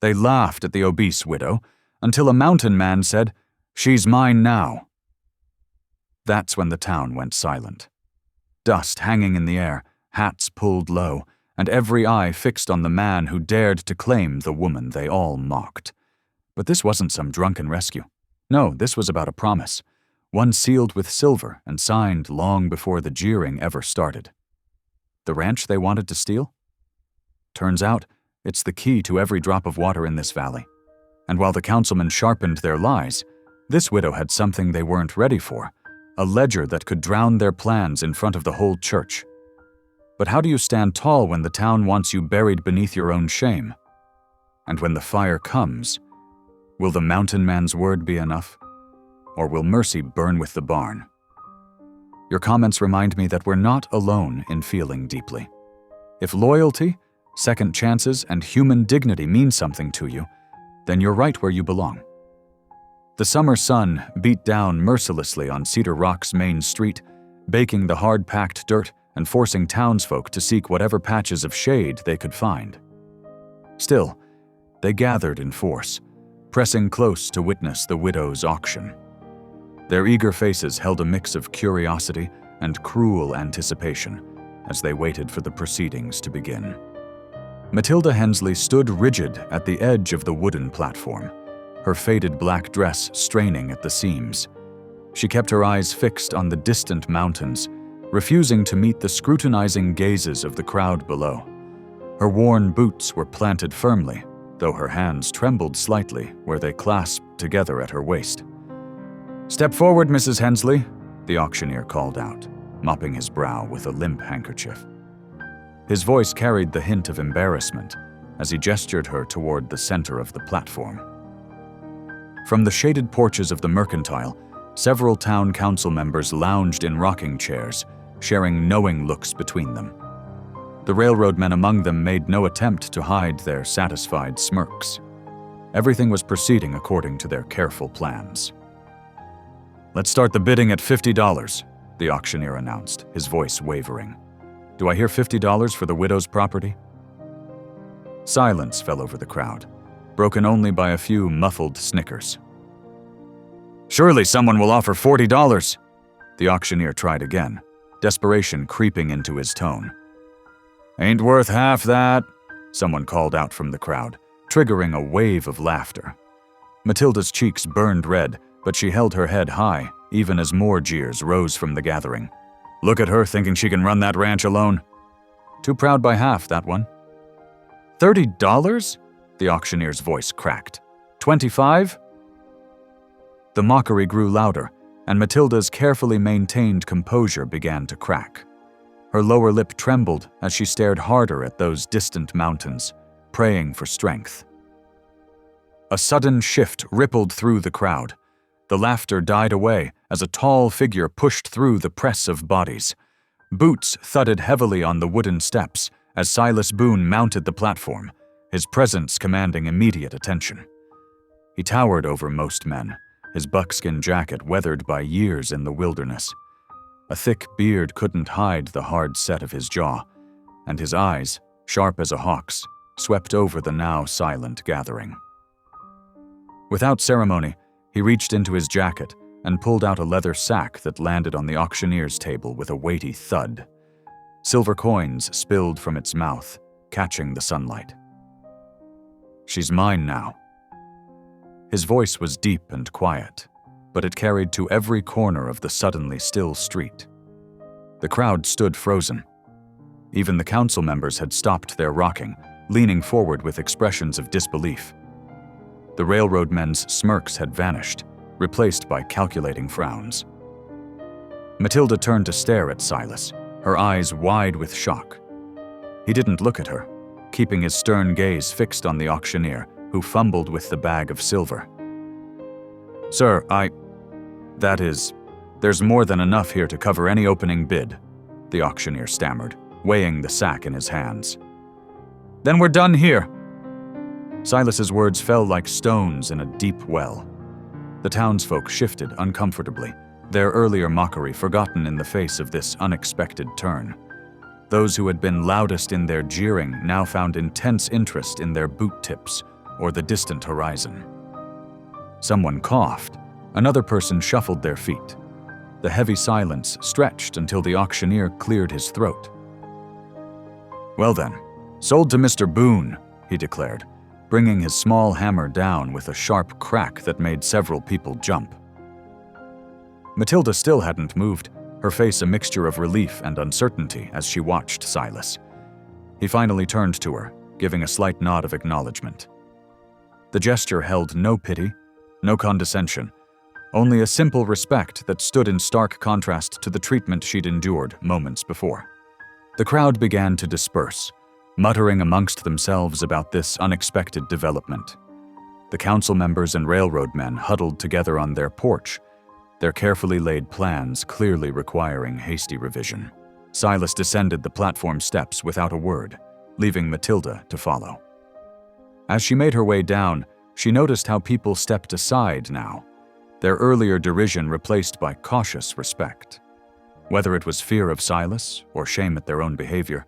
They laughed at the obese widow until a mountain man said, "She's mine now." That's when the town went silent. Dust hanging in the air, hats pulled low, and every eye fixed on the man who dared to claim the woman they all mocked. But this wasn't some drunken rescue. No, this was about a promise, one sealed with silver and signed long before the jeering ever started. The ranch they wanted to steal? Turns out, it's the key to every drop of water in this valley. And while the councilmen sharpened their lies, this widow had something they weren't ready for, a ledger that could drown their plans in front of the whole church. But how do you stand tall when the town wants you buried beneath your own shame? And when the fire comes, will the mountain man's word be enough? Or will mercy burn with the barn? Your comments remind me that we're not alone in feeling deeply. If loyalty, second chances, and human dignity mean something to you, then you're right where you belong. The summer sun beat down mercilessly on Cedar Rock's main street, baking the hard-packed dirt and forcing townsfolk to seek whatever patches of shade they could find. Still, they gathered in force, pressing close to witness the widow's auction. Their eager faces held a mix of curiosity and cruel anticipation as they waited for the proceedings to begin. Matilda Hensley stood rigid at the edge of the wooden platform, her faded black dress straining at the seams. She kept her eyes fixed on the distant mountains, refusing to meet the scrutinizing gazes of the crowd below. Her worn boots were planted firmly, though her hands trembled slightly where they clasped together at her waist. "Step forward, Mrs. Hensley," the auctioneer called out, mopping his brow with a limp handkerchief. His voice carried the hint of embarrassment as he gestured her toward the center of the platform. From the shaded porches of the Mercantile, several town council members lounged in rocking chairs, sharing knowing looks between them. The railroad men among them made no attempt to hide their satisfied smirks. Everything was proceeding according to their careful plans. "Let's start the bidding at $50, the auctioneer announced, his voice wavering. "Do I hear $50 for the widow's property?" Silence fell over the crowd, broken only by a few muffled snickers. "Surely someone will offer $40, the auctioneer tried again, desperation creeping into his tone. "Ain't worth half that," someone called out from the crowd, triggering a wave of laughter. Matilda's cheeks burned red, but she held her head high, even as more jeers rose from the gathering. "Look at her thinking she can run that ranch alone. Too proud by half, that one." $30? The auctioneer's voice cracked. $25? The mockery grew louder, and Matilda's carefully maintained composure began to crack. Her lower lip trembled as she stared harder at those distant mountains, praying for strength. A sudden shift rippled through the crowd. The laughter died away as a tall figure pushed through the press of bodies. Boots thudded heavily on the wooden steps as Silas Boone mounted the platform, his presence commanding immediate attention. He towered over most men, his buckskin jacket weathered by years in the wilderness. A thick beard couldn't hide the hard set of his jaw, and his eyes, sharp as a hawk's, swept over the now silent gathering. Without ceremony, he reached into his jacket and pulled out a leather sack that landed on the auctioneer's table with a weighty thud. Silver coins spilled from its mouth, catching the sunlight. "She's mine now." His voice was deep and quiet, but it carried to every corner of the suddenly still street. The crowd stood frozen. Even the council members had stopped their rocking, leaning forward with expressions of disbelief. The railroad men's smirks had vanished, replaced by calculating frowns. Matilda turned to stare at Silas, her eyes wide with shock. He didn't look at her, keeping his stern gaze fixed on the auctioneer, who fumbled with the bag of silver. "Sir, there's more than enough here to cover any opening bid," the auctioneer stammered, weighing the sack in his hands. "Then we're done here." Silas's words fell like stones in a deep well. The townsfolk shifted uncomfortably, their earlier mockery forgotten in the face of this unexpected turn. Those who had been loudest in their jeering now found intense interest in their boot tips, or the distant horizon. Someone coughed. Another person shuffled their feet. The heavy silence stretched until the auctioneer cleared his throat. "Well then, sold to Mr. Boone," he declared, bringing his small hammer down with a sharp crack that made several people jump. Matilda still hadn't moved, her face a mixture of relief and uncertainty as she watched Silas. He finally turned to her, giving a slight nod of acknowledgement. The gesture held no pity, no condescension, only a simple respect that stood in stark contrast to the treatment she'd endured moments before. The crowd began to disperse, muttering amongst themselves about this unexpected development. The council members and railroad men huddled together on their porch, their carefully laid plans clearly requiring hasty revision. Silas descended the platform steps without a word, leaving Matilda to follow. As she made her way down, she noticed how people stepped aside now, their earlier derision replaced by cautious respect. Whether it was fear of Silas or shame at their own behavior,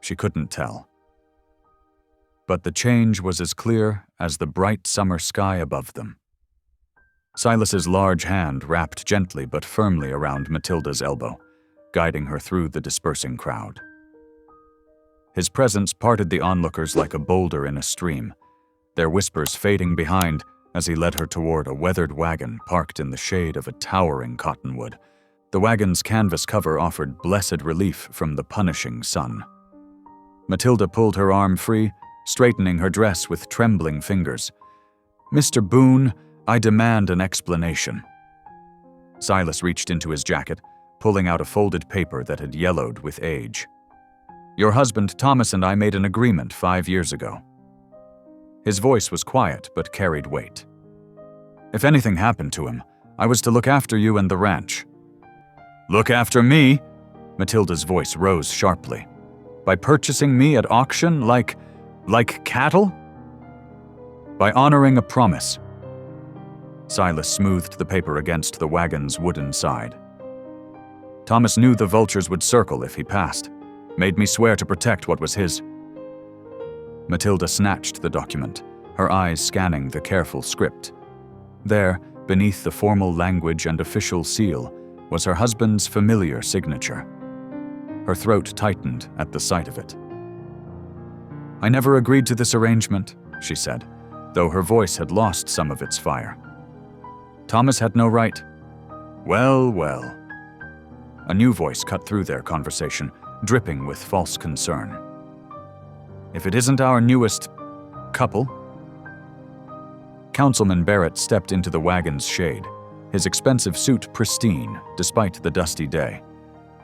she couldn't tell. But the change was as clear as the bright summer sky above them. Silas's large hand wrapped gently but firmly around Matilda's elbow, guiding her through the dispersing crowd. His presence parted the onlookers like a boulder in a stream, their whispers fading behind as he led her toward a weathered wagon parked in the shade of a towering cottonwood. The wagon's canvas cover offered blessed relief from the punishing sun. Matilda pulled her arm free, straightening her dress with trembling fingers. "Mr. Boone, I demand an explanation." Silas reached into his jacket, pulling out a folded paper that had yellowed with age. "Your husband Thomas and I made an agreement 5 years ago." His voice was quiet but carried weight. "If anything happened to him, I was to look after you and the ranch." "Look after me?" Matilda's voice rose sharply. "By purchasing me at auction like cattle?" "By honoring a promise." Silas smoothed the paper against the wagon's wooden side. "Thomas knew the vultures would circle if he passed, made me swear to protect what was his." Matilda snatched the document, her eyes scanning the careful script. There, beneath the formal language and official seal, was her husband's familiar signature. Her throat tightened at the sight of it. "I never agreed to this arrangement," she said, though her voice had lost some of its fire. "Thomas had no right." "Well, well." A new voice cut through their conversation, dripping with false concern. "If it isn't our newest couple?" Councilman Barrett stepped into the wagon's shade, his expensive suit pristine despite the dusty day.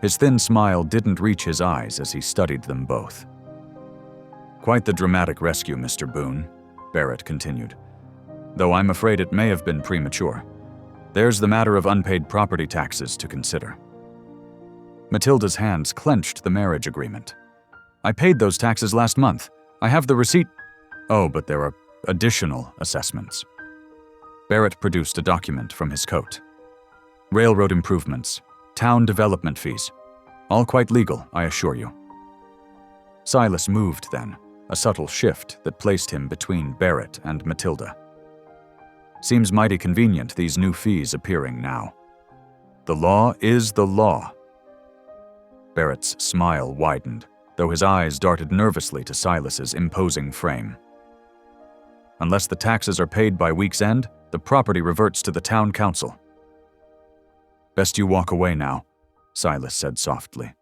His thin smile didn't reach his eyes as he studied them both. "Quite the dramatic rescue, Mr. Boone," Barrett continued, "though I'm afraid it may have been premature. There's the matter of unpaid property taxes to consider." Matilda's hands clenched the marriage agreement. "I paid those taxes last month. I have the receipt." "Oh, but there are additional assessments." Barrett produced a document from his coat. "Railroad improvements, town development fees. All quite legal, I assure you." Silas moved then, a subtle shift that placed him between Barrett and Matilda. "Seems mighty convenient, these new fees appearing now. The law is the law." Barrett's smile widened, though his eyes darted nervously to Silas's imposing frame. "Unless the taxes are paid by week's end, the property reverts to the town council." "Best you walk away now," Silas said softly.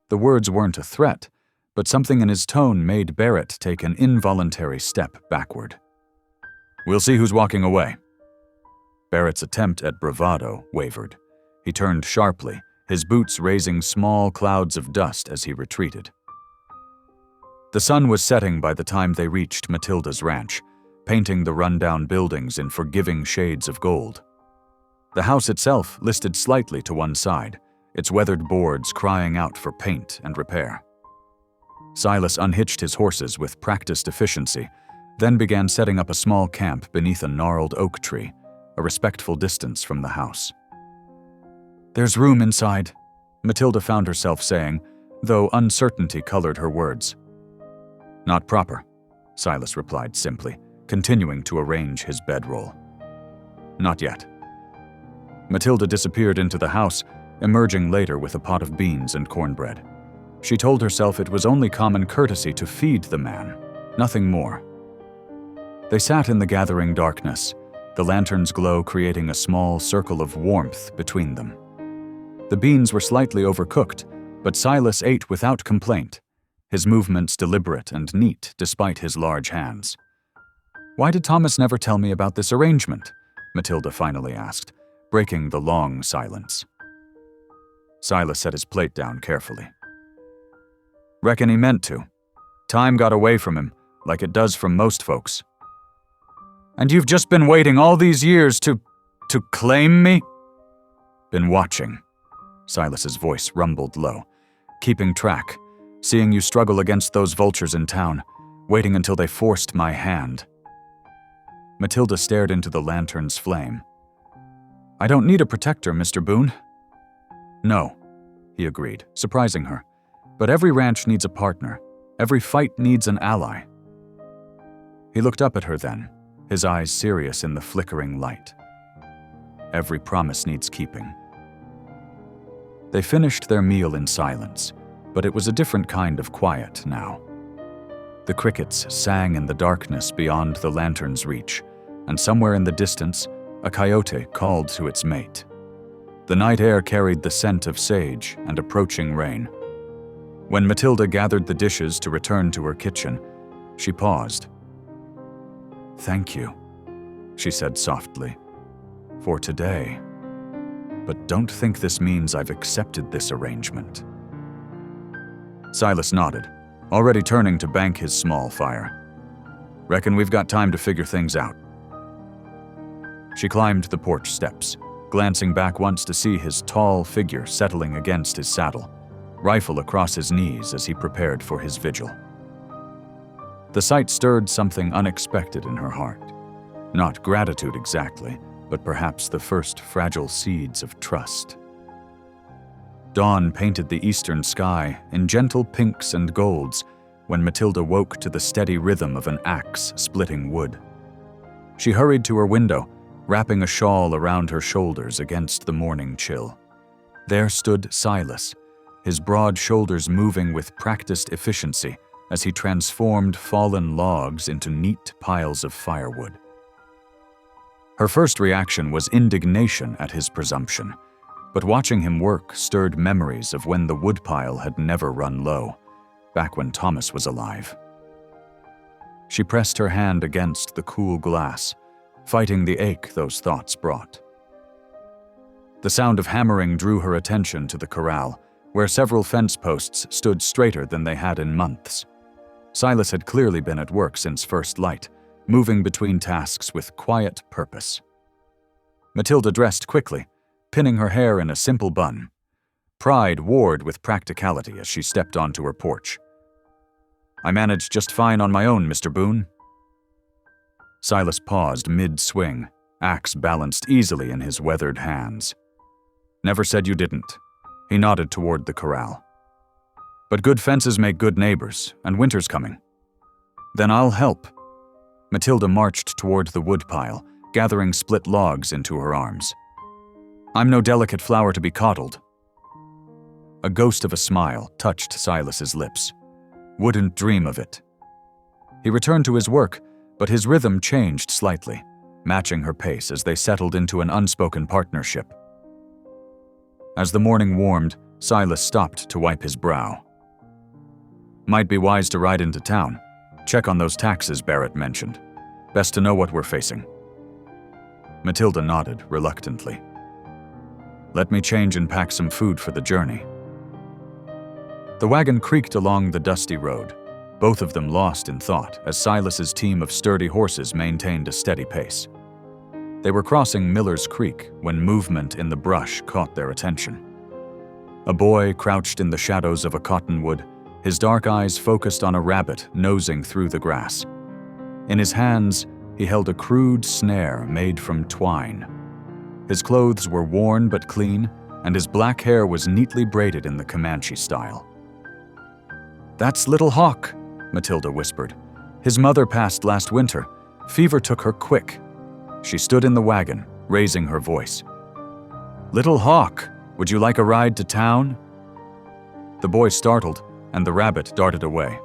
The words weren't a threat, but something in his tone made Barrett take an involuntary step backward. "We'll see who's walking away." Barrett's attempt at bravado wavered. He turned sharply, his boots raising small clouds of dust as he retreated. The sun was setting by the time they reached Matilda's ranch, painting the rundown buildings in forgiving shades of gold. The house itself listed slightly to one side, its weathered boards crying out for paint and repair. Silas unhitched his horses with practiced efficiency, then began setting up a small camp beneath a gnarled oak tree, a respectful distance from the house. "There's room inside," Matilda found herself saying, though uncertainty colored her words. "Not proper," Silas replied simply, continuing to arrange his bedroll. Not yet. Matilda disappeared into the house, emerging later with a pot of beans and cornbread. She told herself it was only common courtesy to feed the man, nothing more. They sat in the gathering darkness, the lantern's glow creating a small circle of warmth between them. The beans were slightly overcooked, but Silas ate without complaint, his movements deliberate and neat despite his large hands. "Why did Thomas never tell me about this arrangement?" Matilda finally asked, breaking the long silence. Silas set his plate down carefully. "Reckon he meant to. Time got away from him, like it does from most folks." "And you've just been waiting all these years to claim me?" "Been watching." Silas's voice rumbled low. "Keeping track, seeing you struggle against those vultures in town, waiting until they forced my hand." Matilda stared into the lantern's flame. "I don't need a protector, Mr. Boone." "No," he agreed, surprising her. "But every ranch needs a partner. Every fight needs an ally." He looked up at her then, his eyes serious in the flickering light. "Every promise needs keeping." They finished their meal in silence, but it was a different kind of quiet now. The crickets sang in the darkness beyond the lantern's reach, and somewhere in the distance, a coyote called to its mate. The night air carried the scent of sage and approaching rain. When Matilda gathered the dishes to return to her kitchen, she paused. "Thank you," she said softly, "for today. But don't think this means I've accepted this arrangement." Silas nodded, already turning to bank his small fire. "Reckon we've got time to figure things out." She climbed the porch steps, glancing back once to see his tall figure settling against his saddle, rifle across his knees as he prepared for his vigil. The sight stirred something unexpected in her heart. Not gratitude exactly, but perhaps the first fragile seeds of trust. Dawn painted the eastern sky in gentle pinks and golds when Matilda woke to the steady rhythm of an axe splitting wood. She hurried to her window, wrapping a shawl around her shoulders against the morning chill. There stood Silas, his broad shoulders moving with practiced efficiency as he transformed fallen logs into neat piles of firewood. Her first reaction was indignation at his presumption, but watching him work stirred memories of when the woodpile had never run low, back when Thomas was alive. She pressed her hand against the cool glass, fighting the ache those thoughts brought. The sound of hammering drew her attention to the corral, where several fence posts stood straighter than they had in months. Silas had clearly been at work since first light, moving between tasks with quiet purpose. Matilda dressed quickly, pinning her hair in a simple bun. Pride warred with practicality as she stepped onto her porch. "I managed just fine on my own, Mr. Boone." Silas paused mid-swing, axe balanced easily in his weathered hands. "Never said you didn't." He nodded toward the corral. "But good fences make good neighbors, and winter's coming." "Then I'll help." Matilda marched toward the woodpile, gathering split logs into her arms. "I'm no delicate flower to be coddled." A ghost of a smile touched Silas's lips. "Wouldn't dream of it." He returned to his work, but his rhythm changed slightly, matching her pace as they settled into an unspoken partnership. As the morning warmed, Silas stopped to wipe his brow. "Might be wise to ride into town. Check on those taxes Barrett mentioned. Best to know what we're facing." Matilda nodded reluctantly. "Let me change and pack some food for the journey." The wagon creaked along the dusty road, both of them lost in thought as Silas's team of sturdy horses maintained a steady pace. They were crossing Miller's Creek when movement in the brush caught their attention. A boy crouched in the shadows of a cottonwood, his dark eyes focused on a rabbit nosing through the grass. In his hands, he held a crude snare made from twine. His clothes were worn but clean, and his black hair was neatly braided in the Comanche style. "That's Little Hawk," Matilda whispered. "His mother passed last winter. Fever took her quick. She stood in the wagon, raising her voice. "Little Hawk, would you like a ride to town?" The boy startled, and the rabbit darted away.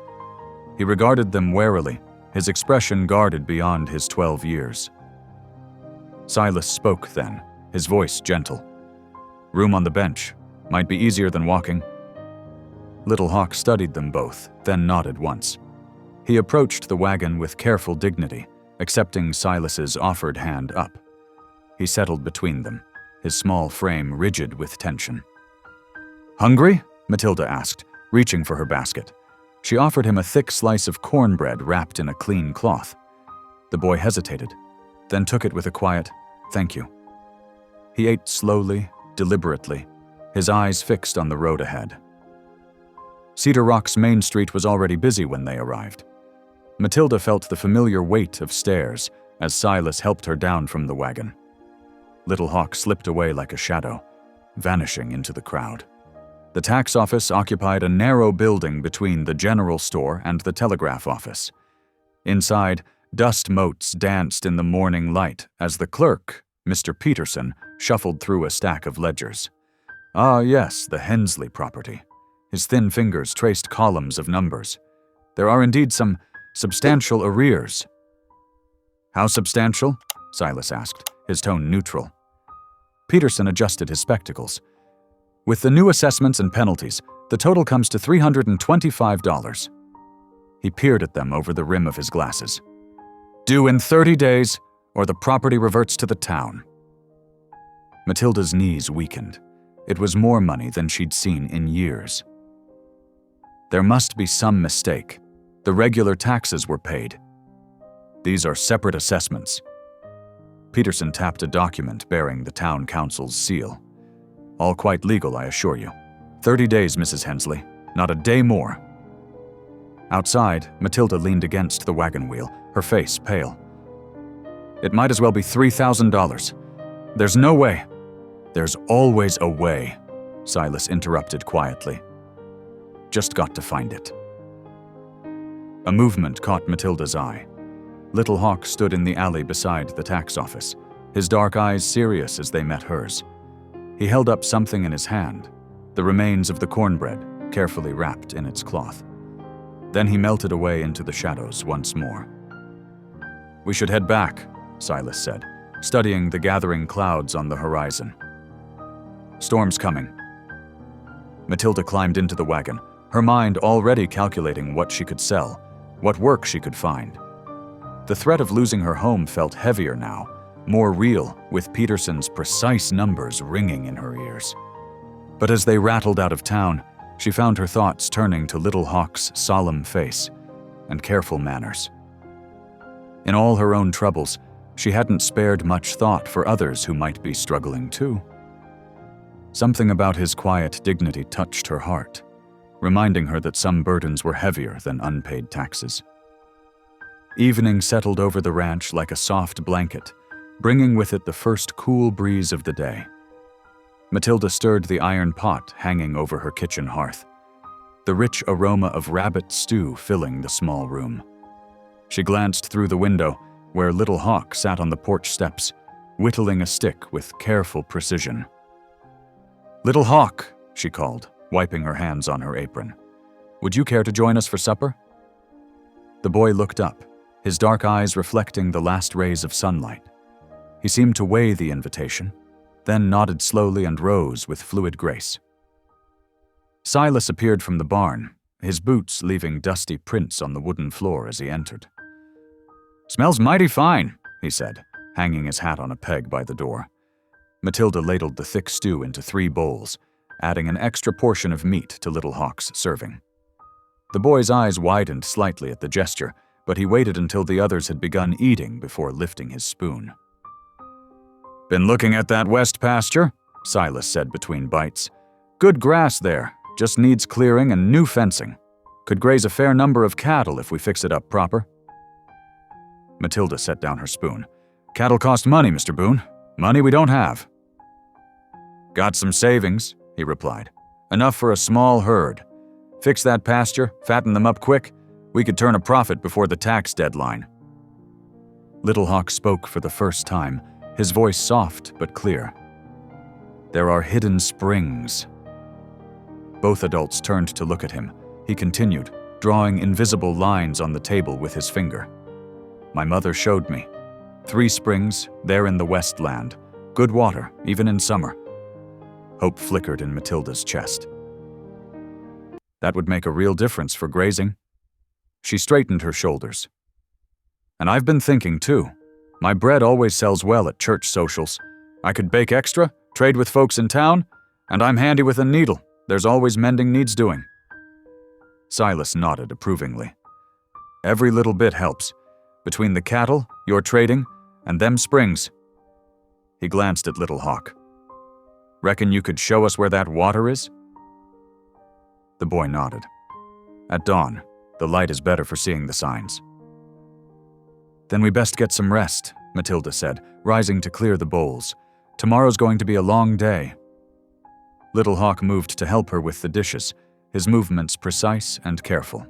He regarded them warily, his expression guarded beyond his 12 years. Silas spoke then, his voice gentle. "Room on the bench. Might be easier than walking." Little Hawk studied them both, then nodded once. He approached the wagon with careful dignity, accepting Silas's offered hand up. He settled between them, his small frame rigid with tension. "Hungry?" Matilda asked, reaching for her basket. She offered him a thick slice of cornbread wrapped in a clean cloth. The boy hesitated, then took it with a quiet, "Thank you." He ate slowly, deliberately, his eyes fixed on the road ahead. Cedar Rock's Main Street was already busy when they arrived. Matilda felt the familiar weight of stairs as Silas helped her down from the wagon. Little Hawk slipped away like a shadow, vanishing into the crowd. The tax office occupied a narrow building between the general store and the telegraph office. Inside, dust motes danced in the morning light as the clerk, Mr. Peterson, shuffled through a stack of ledgers. Ah, yes, the Hensley property. His thin fingers traced columns of numbers. There are indeed some substantial arrears. "How substantial?" Silas asked, his tone neutral. Peterson adjusted his spectacles. "With the new assessments and penalties, the total comes to $325. He peered at them over the rim of his glasses. "Due in 30 days, or the property reverts to the town." Matilda's knees weakened. It was more money than she'd seen in years. There must be some mistake. The regular taxes were paid. These are separate assessments. Peterson tapped a document bearing the town council's seal. "All quite legal, I assure you. 30 days, Mrs. Hensley. Not a day more." Outside, Matilda leaned against the wagon wheel, her face pale. "It might as well be $3,000. There's no way." "There's always a way," Silas interrupted quietly. "Just got to find it." A movement caught Matilda's eye. Little Hawk stood in the alley beside the tax office, his dark eyes serious as they met hers. He held up something in his hand, the remains of the cornbread, carefully wrapped in its cloth. Then he melted away into the shadows once more. "We should head back," Silas said, studying the gathering clouds on the horizon. "Storm's coming." Matilda climbed into the wagon, her mind already calculating what she could sell, what work she could find. The threat of losing her home felt heavier now, more real, with Peterson's precise numbers ringing in her ears. But as they rattled out of town, she found her thoughts turning to Little Hawk's solemn face and careful manners. In all her own troubles, she hadn't spared much thought for others who might be struggling too. Something about his quiet dignity touched her heart, reminding her that some burdens were heavier than unpaid taxes. Evening settled over the ranch like a soft blanket, bringing with it the first cool breeze of the day. Matilda stirred the iron pot hanging over her kitchen hearth, the rich aroma of rabbit stew filling the small room. She glanced through the window, where Little Hawk sat on the porch steps, whittling a stick with careful precision. "Little Hawk," she called, wiping her hands on her apron. "Would you care to join us for supper?" The boy looked up, his dark eyes reflecting the last rays of sunlight. He seemed to weigh the invitation, then nodded slowly and rose with fluid grace. Silas appeared from the barn, his boots leaving dusty prints on the wooden floor as he entered. "Smells mighty fine," he said, hanging his hat on a peg by the door. Matilda ladled the thick stew into 3 bowls, adding an extra portion of meat to Little Hawk's serving. The boy's eyes widened slightly at the gesture, but he waited until the others had begun eating before lifting his spoon. "Been looking at that west pasture?" Silas said between bites. "Good grass there, just needs clearing and new fencing. Could graze a fair number of cattle if we fix it up proper." Matilda set down her spoon. "Cattle cost money, Mr. Boone. Money we don't have." "Got some savings," he replied. "Enough for a small herd. Fix that pasture, fatten them up quick. We could turn a profit before the tax deadline." Little Hawk spoke for the first time, his voice soft but clear. "There are hidden springs." Both adults turned to look at him. He continued, drawing invisible lines on the table with his finger. "My mother showed me. 3 springs, there in the Westland. Good water, even in summer." Hope flickered in Matilda's chest. "That would make a real difference for grazing." She straightened her shoulders. "And I've been thinking too. My bread always sells well at church socials. I could bake extra, trade with folks in town, and I'm handy with a needle. There's always mending needs doing." Silas nodded approvingly. "Every little bit helps. Between the cattle, your trading, and them springs." He glanced at Little Hawk. "Reckon you could show us where that water is?" The boy nodded. "At dawn, the light is better for seeing the signs." "Then we best get some rest," Matilda said, rising to clear the bowls. "Tomorrow's going to be a long day." Little Hawk moved to help her with the dishes, his movements precise and careful.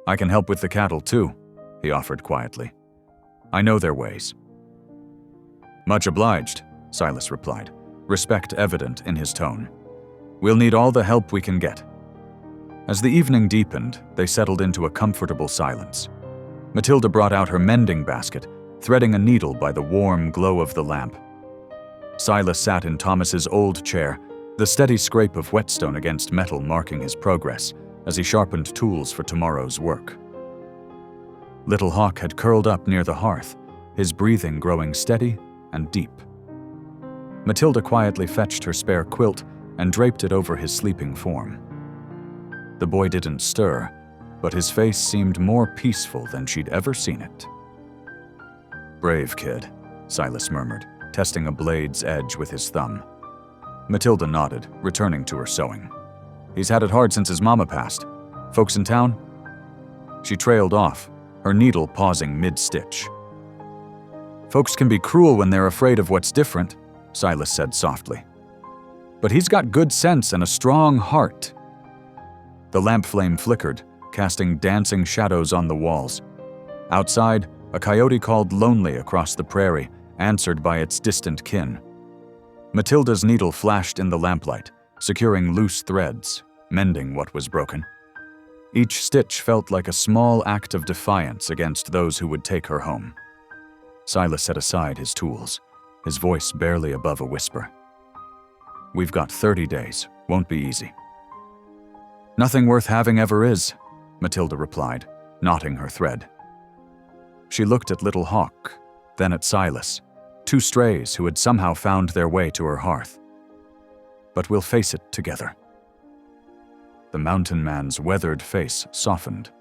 "I can help with the cattle too," he offered quietly. "I know their ways." "Much obliged," Silas replied, respect evident in his tone. "We'll need all the help we can get." As the evening deepened, they settled into a comfortable silence. Matilda brought out her mending basket, threading a needle by the warm glow of the lamp. Silas sat in Thomas's old chair, the steady scrape of whetstone against metal marking his progress as he sharpened tools for tomorrow's work. Little Hawk had curled up near the hearth, his breathing growing steady and deep. Matilda quietly fetched her spare quilt and draped it over his sleeping form. The boy didn't stir, but his face seemed more peaceful than she'd ever seen it. "Brave kid," Silas murmured, testing a blade's edge with his thumb. Matilda nodded, returning to her sewing. "He's had it hard since his mama passed. Folks in town?" She trailed off, her needle pausing mid-stitch. "Folks can be cruel when they're afraid of what's different," Silas said softly. "But he's got good sense and a strong heart." The lamp flame flickered, casting dancing shadows on the walls. Outside, a coyote called lonely across the prairie, answered by its distant kin. Matilda's needle flashed in the lamplight, securing loose threads, mending what was broken. Each stitch felt like a small act of defiance against those who would take her home. Silas set aside his tools, his voice barely above a whisper. "We've got 30 days. Won't be easy." "Nothing worth having ever is," Matilda replied, knotting her thread. She looked at Little Hawk, then at Silas, 2 strays who had somehow found their way to her hearth. "But we'll face it together." The mountain man's weathered face softened.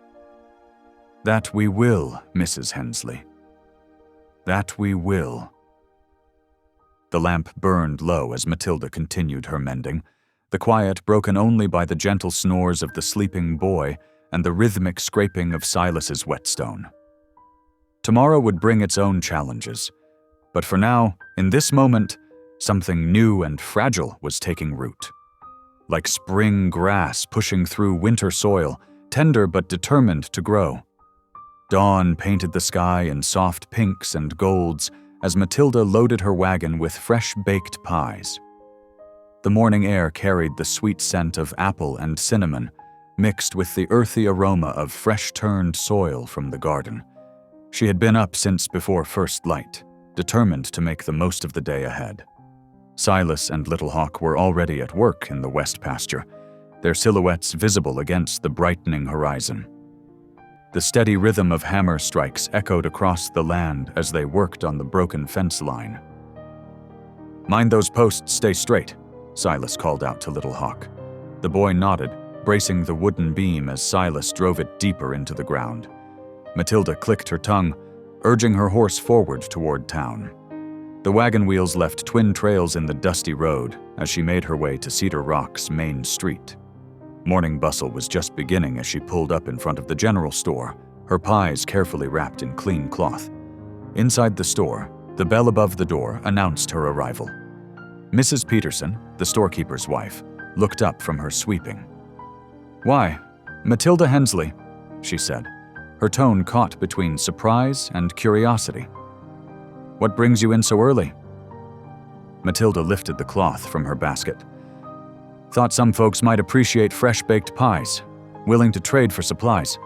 "That we will, Mrs. Hensley. That we will." The lamp burned low as Matilda continued her mending, the quiet broken only by the gentle snores of the sleeping boy and the rhythmic scraping of Silas's whetstone. Tomorrow would bring its own challenges, but for now, in this moment, something new and fragile was taking root. Like spring grass pushing through winter soil, tender but determined to grow. Dawn painted the sky in soft pinks and golds as Matilda loaded her wagon with fresh-baked pies. The morning air carried the sweet scent of apple and cinnamon, mixed with the earthy aroma of fresh-turned soil from the garden. She had been up since before first light, determined to make the most of the day ahead. Silas and Little Hawk were already at work in the west pasture, their silhouettes visible against the brightening horizon. The steady rhythm of hammer strikes echoed across the land as they worked on the broken fence line. "Mind those posts stay straight," Silas called out to Little Hawk. The boy nodded, bracing the wooden beam as Silas drove it deeper into the ground. Matilda clicked her tongue, urging her horse forward toward town. The wagon wheels left twin trails in the dusty road as she made her way to Cedar Rock's main street. Morning bustle was just beginning as she pulled up in front of the general store, her pies carefully wrapped in clean cloth. Inside the store, the bell above the door announced her arrival. Mrs. Peterson, the storekeeper's wife, looked up from her sweeping. "Why, Matilda Hensley," she said, her tone caught between surprise and curiosity. "What brings you in so early?" Matilda lifted the cloth from her basket. "Thought some folks might appreciate fresh-baked pies, willing to trade for supplies."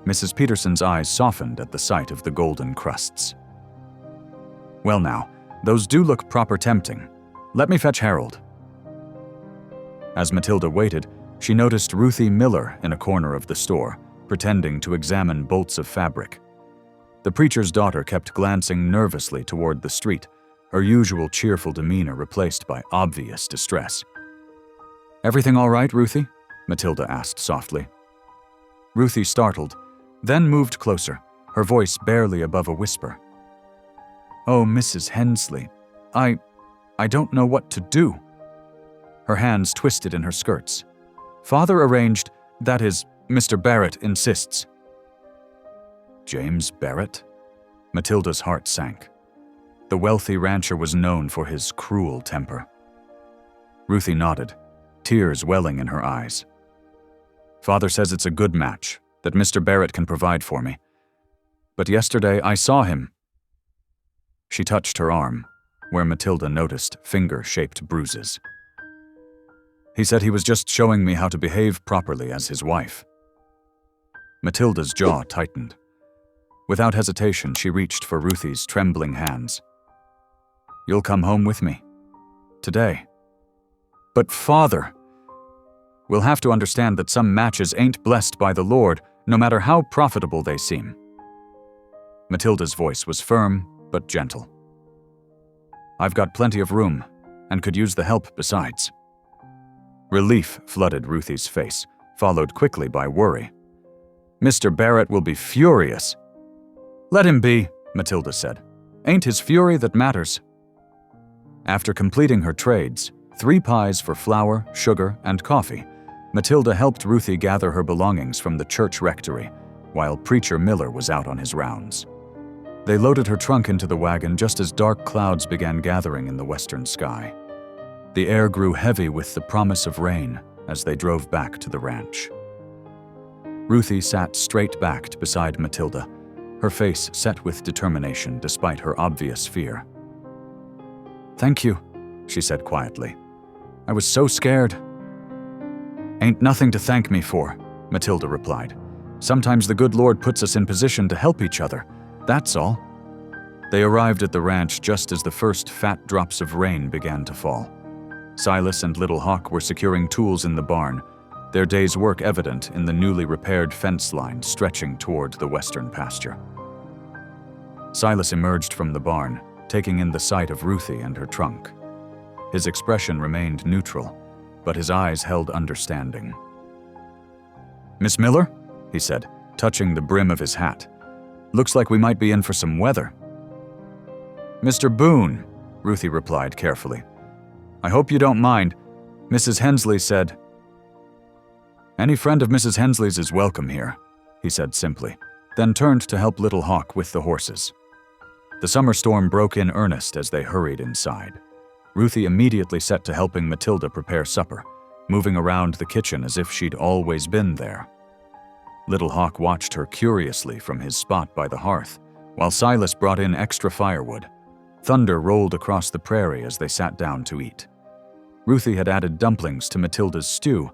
Mrs. Peterson's eyes softened at the sight of the golden crusts. "Well now, those do look proper tempting. Let me fetch Harold." As Matilda waited, she noticed Ruthie Miller in a corner of the store, pretending to examine bolts of fabric. The preacher's daughter kept glancing nervously toward the street, her usual cheerful demeanor replaced by obvious distress. "Everything all right, Ruthie?" Matilda asked softly. Ruthie startled, then moved closer, her voice barely above a whisper. "Oh, Mrs. Hensley, I don't know what to do." Her hands twisted in her skirts. "Father arranged, that is, Mr. Barrett insists." James Barrett? Matilda's heart sank. The wealthy rancher was known for his cruel temper. Ruthie nodded, tears welling in her eyes. "Father says it's a good match, that Mr. Barrett can provide for me. But yesterday I saw him." She touched her arm, where Matilda noticed finger-shaped bruises. "He said he was just showing me how to behave properly as his wife." Matilda's jaw tightened. Without hesitation, she reached for Ruthie's trembling hands. "You'll come home with me? Today?" "But Father!" "We'll have to understand that some matches ain't blessed by the Lord, no matter how profitable they seem." Matilda's voice was firm, but gentle. "I've got plenty of room, and could use the help besides." Relief flooded Ruthie's face, followed quickly by worry. "Mr. Barrett will be furious." "Let him be," Matilda said. "Ain't his fury that matters." After completing her trades, 3 pies for flour, sugar, and coffee, Matilda helped Ruthie gather her belongings from the church rectory, while Preacher Miller was out on his rounds. They loaded her trunk into the wagon just as dark clouds began gathering in the western sky. The air grew heavy with the promise of rain as they drove back to the ranch. Ruthie sat straight-backed beside Matilda, her face set with determination despite her obvious fear. "Thank you," she said quietly. "I was so scared." "Ain't nothing to thank me for," Matilda replied. "Sometimes the good Lord puts us in position to help each other, that's all." They arrived at the ranch just as the first fat drops of rain began to fall. Silas and Little Hawk were securing tools in the barn, their day's work evident in the newly repaired fence line stretching toward the western pasture. Silas emerged from the barn, taking in the sight of Ruthie and her trunk. His expression remained neutral, but his eyes held understanding. "Miss Miller?" he said, touching the brim of his hat. "Looks like we might be in for some weather." "Mr. Boone," Ruthie replied carefully. "I hope you don't mind. Mrs. Hensley said—" "Any friend of Mrs. Hensley's is welcome here," he said simply, then turned to help Little Hawk with the horses. The summer storm broke in earnest as they hurried inside. Ruthie immediately set to helping Matilda prepare supper, moving around the kitchen as if she'd always been there. Little Hawk watched her curiously from his spot by the hearth, while Silas brought in extra firewood. Thunder rolled across the prairie as they sat down to eat. Ruthie had added dumplings to Matilda's stew,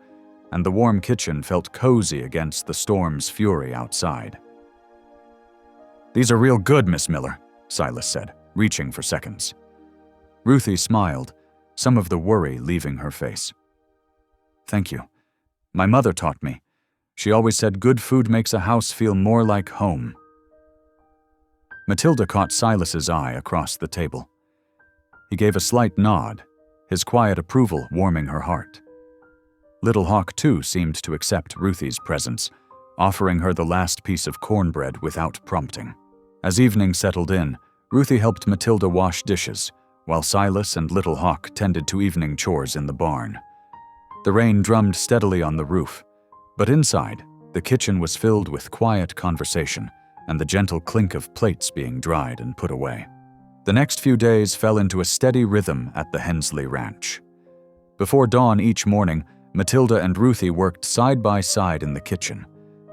and the warm kitchen felt cozy against the storm's fury outside. "These are real good, Miss Miller," Silas said, reaching for seconds. Ruthie smiled, some of the worry leaving her face. "Thank you. My mother taught me. She always said good food makes a house feel more like home." Matilda caught Silas's eye across the table. He gave a slight nod, his quiet approval warming her heart. Little Hawk, too, seemed to accept Ruthie's presence, offering her the last piece of cornbread without prompting. As evening settled in, Ruthie helped Matilda wash dishes, while Silas and Little Hawk tended to evening chores in the barn. The rain drummed steadily on the roof, but inside, the kitchen was filled with quiet conversation and the gentle clink of plates being dried and put away. The next few days fell into a steady rhythm at the Hensley Ranch. Before dawn each morning, Matilda and Ruthie worked side by side in the kitchen.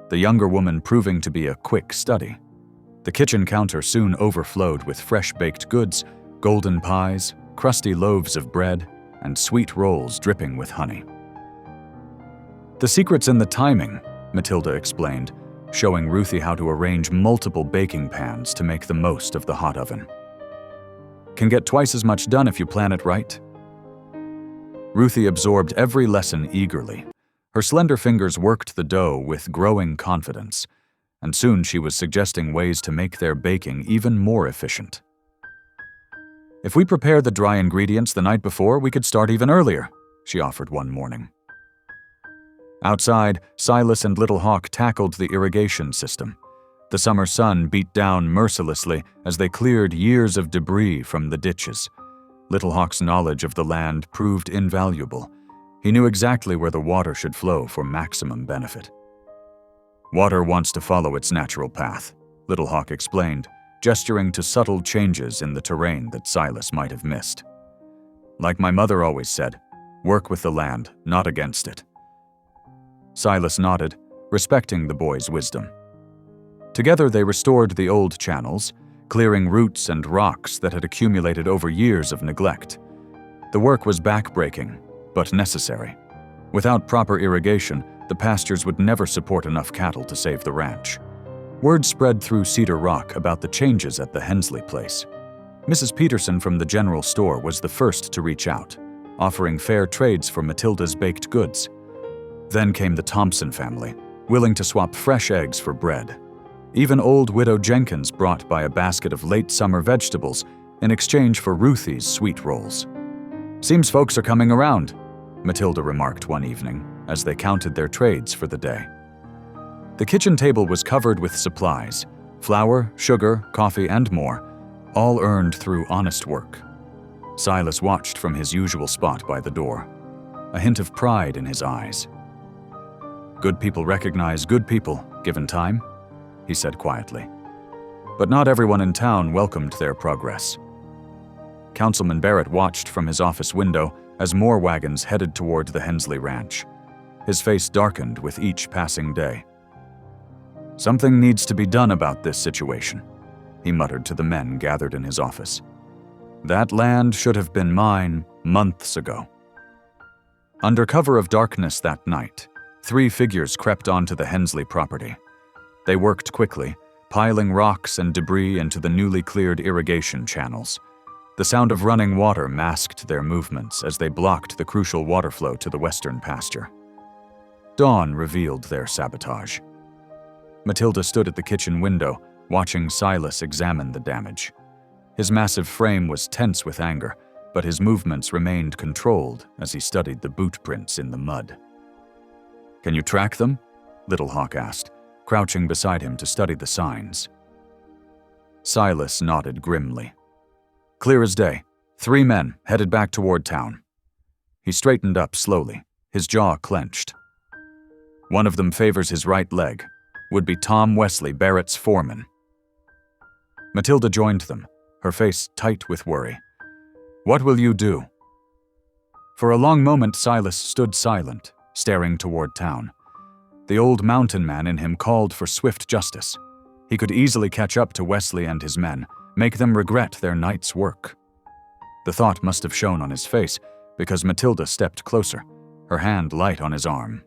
the younger woman proving to be a quick study. The kitchen counter soon overflowed with fresh baked goods, golden pies, crusty loaves of bread, and sweet rolls dripping with honey. "The secret's in the timing," Matilda explained, showing Ruthie how to arrange multiple baking pans to make the most of the hot oven. "Can get twice as much done if you plan it right." Ruthie absorbed every lesson eagerly. Her slender fingers worked the dough with growing confidence, and soon she was suggesting ways to make their baking even more efficient. "If we prepare the dry ingredients the night before, we could start even earlier," she offered one morning. Outside, Silas and Little Hawk tackled the irrigation system. The summer sun beat down mercilessly as they cleared years of debris from the ditches. Little Hawk's knowledge of the land proved invaluable. He knew exactly where the water should flow for maximum benefit. "Water wants to follow its natural path," Little Hawk explained, gesturing to subtle changes in the terrain that Silas might have missed. "Like my mother always said, work with the land, not against it." Silas nodded, respecting the boy's wisdom. Together they restored the old channels, clearing roots and rocks that had accumulated over years of neglect. The work was backbreaking, but necessary. Without proper irrigation, the pastures would never support enough cattle to save the ranch. Word spread through Cedar Rock about the changes at the Hensley place. Mrs. Peterson from the general store was the first to reach out, offering fair trades for Matilda's baked goods. Then came the Thompson family, willing to swap fresh eggs for bread. Even old Widow Jenkins brought by a basket of late summer vegetables in exchange for Ruthie's sweet rolls. "Seems folks are coming around," Matilda remarked one evening as they counted their trades for the day. The kitchen table was covered with supplies: flour, sugar, coffee, and more, all earned through honest work. Silas watched from his usual spot by the door, a hint of pride in his eyes. "Good people recognize good people, given time," he said quietly. But not everyone in town welcomed their progress. Councilman Barrett watched from his office window as more wagons headed toward the Hensley Ranch. His face darkened with each passing day. "Something needs to be done about this situation," he muttered to the men gathered in his office. "That land should have been mine months ago." Under cover of darkness that night, 3 figures crept onto the Hensley property. They worked quickly, piling rocks and debris into the newly cleared irrigation channels. The sound of running water masked their movements as they blocked the crucial water flow to the western pasture. Dawn revealed their sabotage. Matilda stood at the kitchen window, watching Silas examine the damage. His massive frame was tense with anger, but his movements remained controlled as he studied the boot prints in the mud. "Can you track them?" Little Hawk asked, crouching beside him to study the signs. Silas nodded grimly. "Clear as day. 3 men headed back toward town." He straightened up slowly, his jaw clenched. "One of them favors his right leg. Would be Tom Wesley, Barrett's foreman." Matilda joined them, her face tight with worry. "What will you do?" For a long moment Silas stood silent, staring toward town. The old mountain man in him called for swift justice. He could easily catch up to Wesley and his men, make them regret their night's work. The thought must have shown on his face because Matilda stepped closer, her hand light on his arm.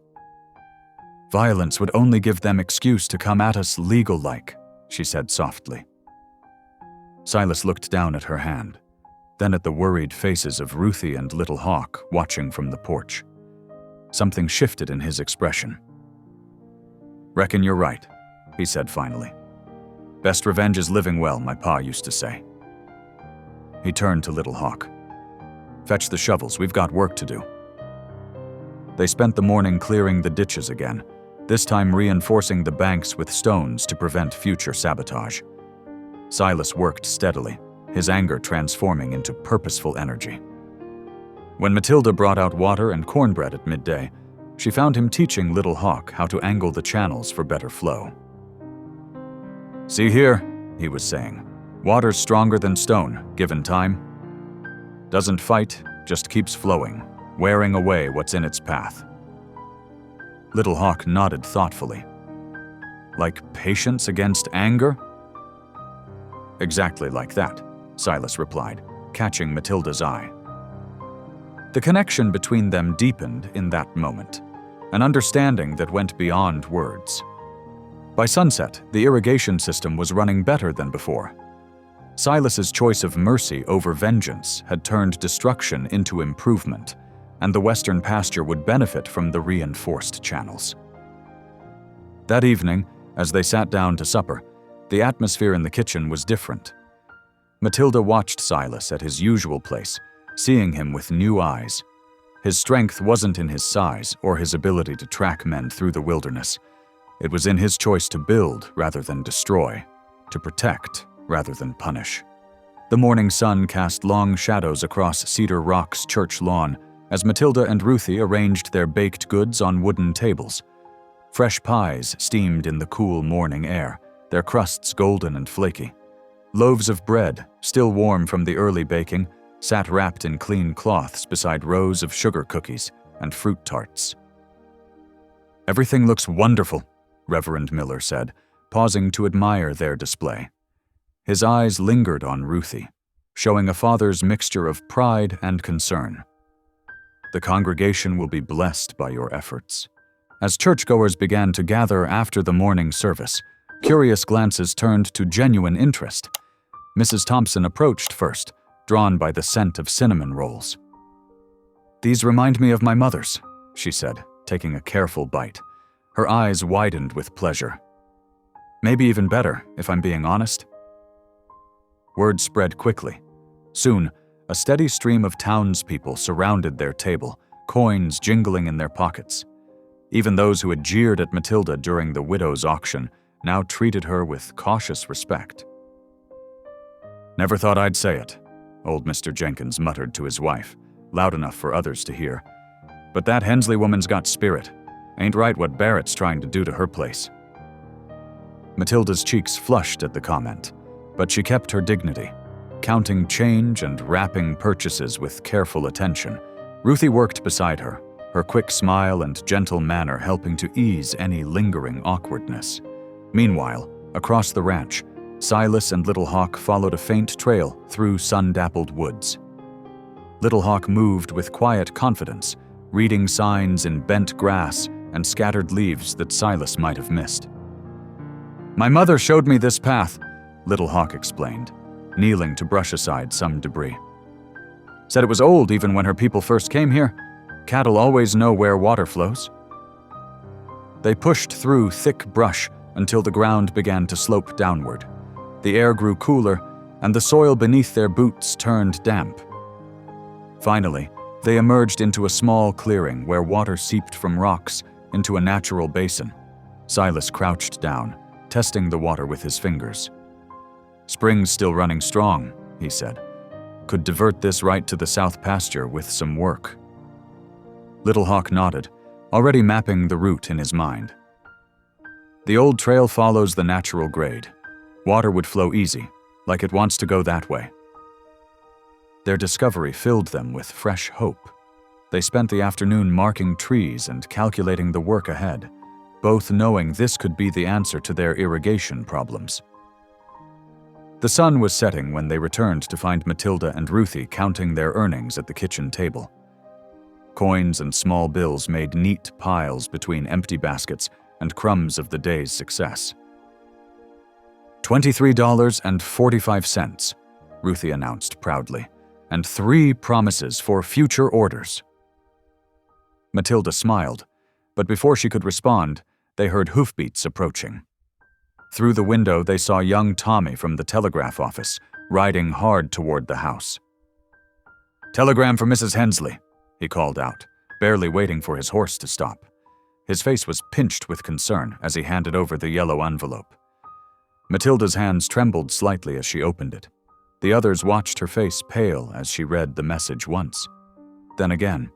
"Violence would only give them excuse to come at us legal-like," she said softly. Silas looked down at her hand, then at the worried faces of Ruthie and Little Hawk watching from the porch. Something shifted in his expression. "Reckon you're right," he said finally. "Best revenge is living well, my pa used to say." He turned to Little Hawk. "Fetch the shovels, we've got work to do." They spent the morning clearing the ditches again, this time reinforcing the banks with stones to prevent future sabotage. Silas worked steadily, his anger transforming into purposeful energy. When Matilda brought out water and cornbread at midday, she found him teaching Little Hawk how to angle the channels for better flow. "See here," he was saying, "water's stronger than stone, given time. Doesn't fight, just keeps flowing, wearing away what's in its path." Little Hawk nodded thoughtfully. Like patience against anger? Exactly like that, Silas replied, catching Matilda's eye. The connection between them deepened in that moment, an understanding that went beyond words. By sunset, the irrigation system was running better than before. Silas's choice of mercy over vengeance had turned destruction into improvement, and the western pasture would benefit from the reinforced channels. That evening, as they sat down to supper, the atmosphere in the kitchen was different. Matilda watched Silas at his usual place, seeing him with new eyes. His strength wasn't in his size or his ability to track men through the wilderness. It was in his choice to build rather than destroy, to protect rather than punish. The morning sun cast long shadows across Cedar Rock's church lawn as Matilda and Ruthie arranged their baked goods on wooden tables. Fresh pies steamed in the cool morning air, their crusts golden and flaky. Loaves of bread, still warm from the early baking, sat wrapped in clean cloths beside rows of sugar cookies and fruit tarts. "Everything looks wonderful," Reverend Miller said, pausing to admire their display. His eyes lingered on Ruthie, showing a father's mixture of pride and concern. "The congregation will be blessed by your efforts." As churchgoers began to gather after the morning service, curious glances turned to genuine interest. Mrs. Thompson approached first, drawn by the scent of cinnamon rolls. "These remind me of my mother's," she said, taking a careful bite. Her eyes widened with pleasure. "Maybe even better, if I'm being honest." Word spread quickly. Soon, a steady stream of townspeople surrounded their table, coins jingling in their pockets. Even those who had jeered at Matilda during the widow's auction now treated her with cautious respect. "Never thought I'd say it," old Mr. Jenkins muttered to his wife, loud enough for others to hear. "But that Hensley woman's got spirit. Ain't right what Barrett's trying to do to her place." Matilda's cheeks flushed at the comment, but she kept her dignity. Counting change and wrapping purchases with careful attention, Ruthie worked beside her, her quick smile and gentle manner helping to ease any lingering awkwardness. Meanwhile, across the ranch, Silas and Little Hawk followed a faint trail through sun-dappled woods. Little Hawk moved with quiet confidence, reading signs in bent grass and scattered leaves that Silas might have missed. "My mother showed me this path," Little Hawk explained, kneeling to brush aside some debris. "Said it was old even when her people first came here. Cattle always know where water flows." They pushed through thick brush until the ground began to slope downward. The air grew cooler, and the soil beneath their boots turned damp. Finally, they emerged into a small clearing where water seeped from rocks into a natural basin. Silas crouched down, testing the water with his fingers. "Spring's still running strong," he said. "Could divert this right to the south pasture with some work." Little Hawk nodded, already mapping the route in his mind. "The old trail follows the natural grade. Water would flow easy, like it wants to go that way." Their discovery filled them with fresh hope. They spent the afternoon marking trees and calculating the work ahead, both knowing this could be the answer to their irrigation problems. The sun was setting when they returned to find Matilda and Ruthie counting their earnings at the kitchen table. Coins and small bills made neat piles between empty baskets and crumbs of the day's success. $23.45, Ruthie announced proudly, and 3 promises for future orders. Matilda smiled, but before she could respond, they heard hoofbeats approaching. Through the window, they saw young Tommy from the telegraph office, riding hard toward the house. "Telegram for Mrs. Hensley," he called out, barely waiting for his horse to stop. His face was pinched with concern as he handed over the yellow envelope. Matilda's hands trembled slightly as she opened it. The others watched her face pale as she read the message once, then again.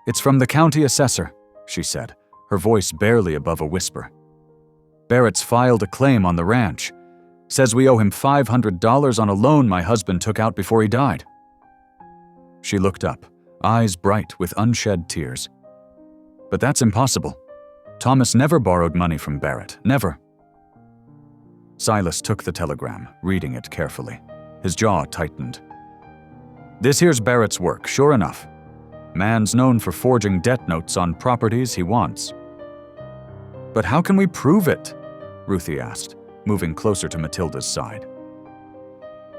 "It's from the county assessor," she said, her voice barely above a whisper. "Barrett's filed a claim on the ranch. Says we owe him $500 on a loan my husband took out before he died." She looked up, eyes bright with unshed tears. "But that's impossible. Thomas never borrowed money from Barrett, never. Silas took the telegram, reading it carefully. His jaw tightened. This here's Barrett's work, sure enough. Man's known for forging debt notes on properties he wants. But how can we prove it? Ruthie asked, moving closer to Matilda's side.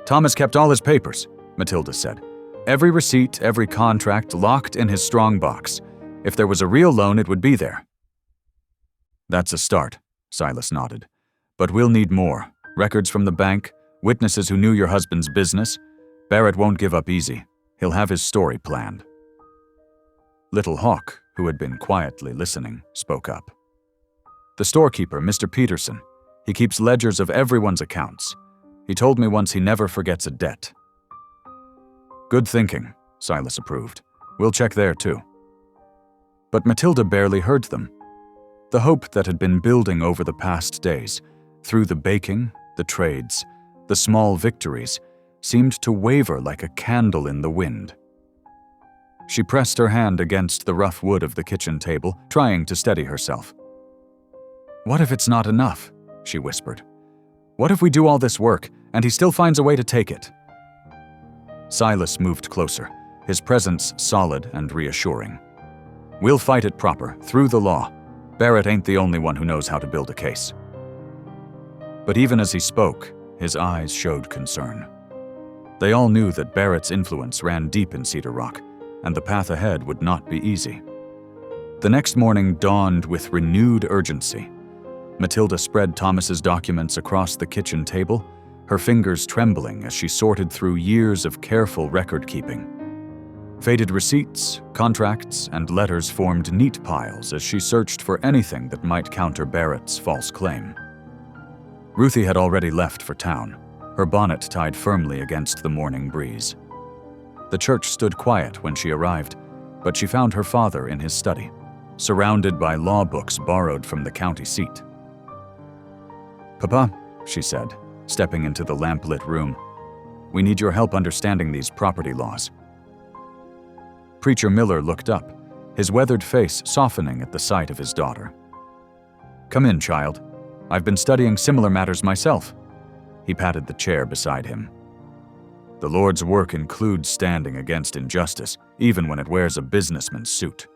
Thomas kept all his papers, Matilda said. Every receipt, every contract locked in his strong box. If there was a real loan, it would be there. That's a start, Silas nodded. But we'll need more. Records from the bank, witnesses who knew your husband's business. Barrett won't give up easy. He'll have his story planned. Little Hawk, who had been quietly listening, spoke up. The storekeeper, Mr. Peterson. He keeps ledgers of everyone's accounts. He told me once he never forgets a debt. Good thinking, Silas approved. We'll check there too. But Matilda barely heard them. The hope that had been building over the past days, through the baking, the trades, the small victories, seemed to waver like a candle in the wind. She pressed her hand against the rough wood of the kitchen table, trying to steady herself. What if it's not enough? She whispered. What if we do all this work, and he still finds a way to take it? Silas moved closer, his presence solid and reassuring. We'll fight it proper, through the law. Barrett ain't the only one who knows how to build a case. But even as he spoke, his eyes showed concern. They all knew that Barrett's influence ran deep in Cedar Rock, and the path ahead would not be easy. The next morning dawned with renewed urgency. Matilda spread Thomas's documents across the kitchen table, her fingers trembling as she sorted through years of careful record-keeping. Faded receipts, contracts, and letters formed neat piles as she searched for anything that might counter Barrett's false claim. Ruthie had already left for town, her bonnet tied firmly against the morning breeze. The church stood quiet when she arrived, but she found her father in his study, surrounded by law books borrowed from the county seat. Papa, she said, stepping into the lamp-lit room, we need your help understanding these property laws. Preacher Miller looked up, his weathered face softening at the sight of his daughter. Come in, child. I've been studying similar matters myself. He patted the chair beside him. The Lord's work includes standing against injustice, even when it wears a businessman's suit.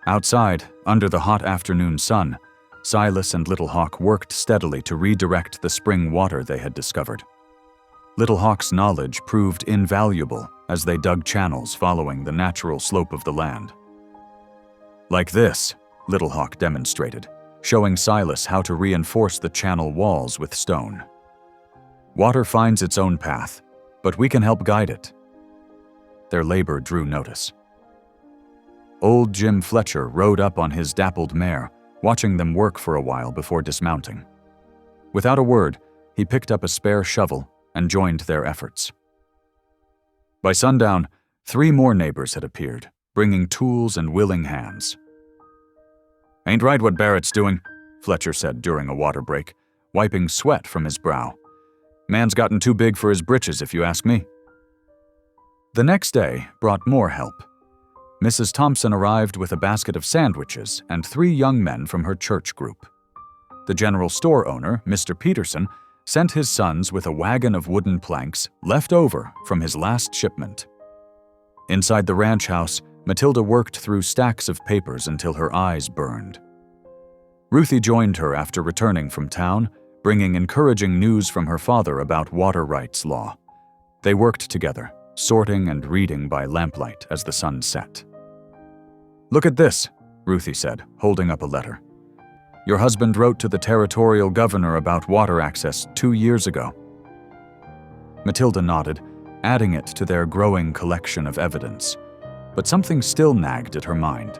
Outside, under the hot afternoon sun, Silas and Little Hawk worked steadily to redirect the spring water they had discovered. Little Hawk's knowledge proved invaluable as they dug channels following the natural slope of the land. Like this, Little Hawk demonstrated, showing Silas how to reinforce the channel walls with stone. Water finds its own path, but we can help guide it. Their labor drew notice. Old Jim Fletcher rode up on his dappled mare, watching them work for a while before dismounting. Without a word, he picked up a spare shovel and joined their efforts. By sundown, 3 more neighbors had appeared, bringing tools and willing hands. Ain't right what Barrett's doing, Fletcher said during a water break, wiping sweat from his brow. Man's gotten too big for his britches, if you ask me. The next day brought more help. Mrs. Thompson arrived with a basket of sandwiches and 3 young men from her church group. The general store owner, Mr. Peterson, sent his sons with a wagon of wooden planks left over from his last shipment. Inside the ranch house, Matilda worked through stacks of papers until her eyes burned. Ruthie joined her after returning from town, bringing encouraging news from her father about water rights law. They worked together, sorting and reading by lamplight as the sun set. Look at this, Ruthie said, holding up a letter. Your husband wrote to the territorial governor about water access 2 years ago. Matilda nodded, adding it to their growing collection of evidence. But something still nagged at her mind.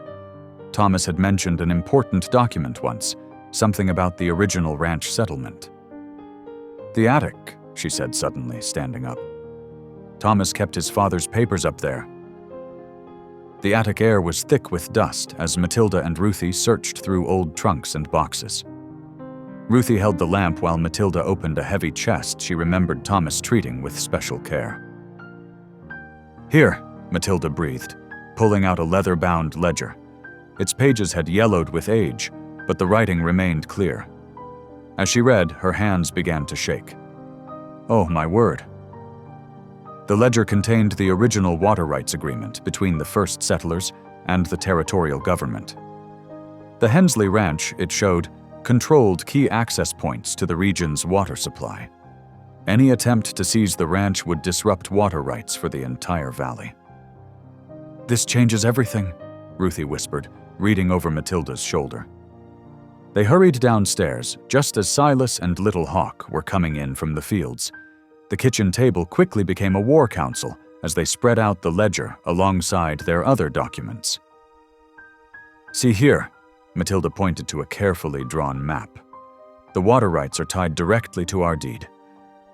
Thomas had mentioned an important document once, something about the original ranch settlement. The attic, she said suddenly, standing up. Thomas kept his father's papers up there. The attic air was thick with dust as Matilda and Ruthie searched through old trunks and boxes. Ruthie held the lamp while Matilda opened a heavy chest she remembered Thomas treating with special care. Here, Matilda breathed, pulling out a leather-bound ledger. Its pages had yellowed with age, but the writing remained clear. As she read, her hands began to shake. Oh, my word. The ledger contained the original water rights agreement between the first settlers and the territorial government. The Hensley Ranch, it showed, controlled key access points to the region's water supply. Any attempt to seize the ranch would disrupt water rights for the entire valley. "This changes everything," Ruthie whispered, reading over Matilda's shoulder. They hurried downstairs just as Silas and Little Hawk were coming in from the fields. The kitchen table quickly became a war council as they spread out the ledger alongside their other documents. "See here," Matilda pointed to a carefully drawn map. "The water rights are tied directly to our deed.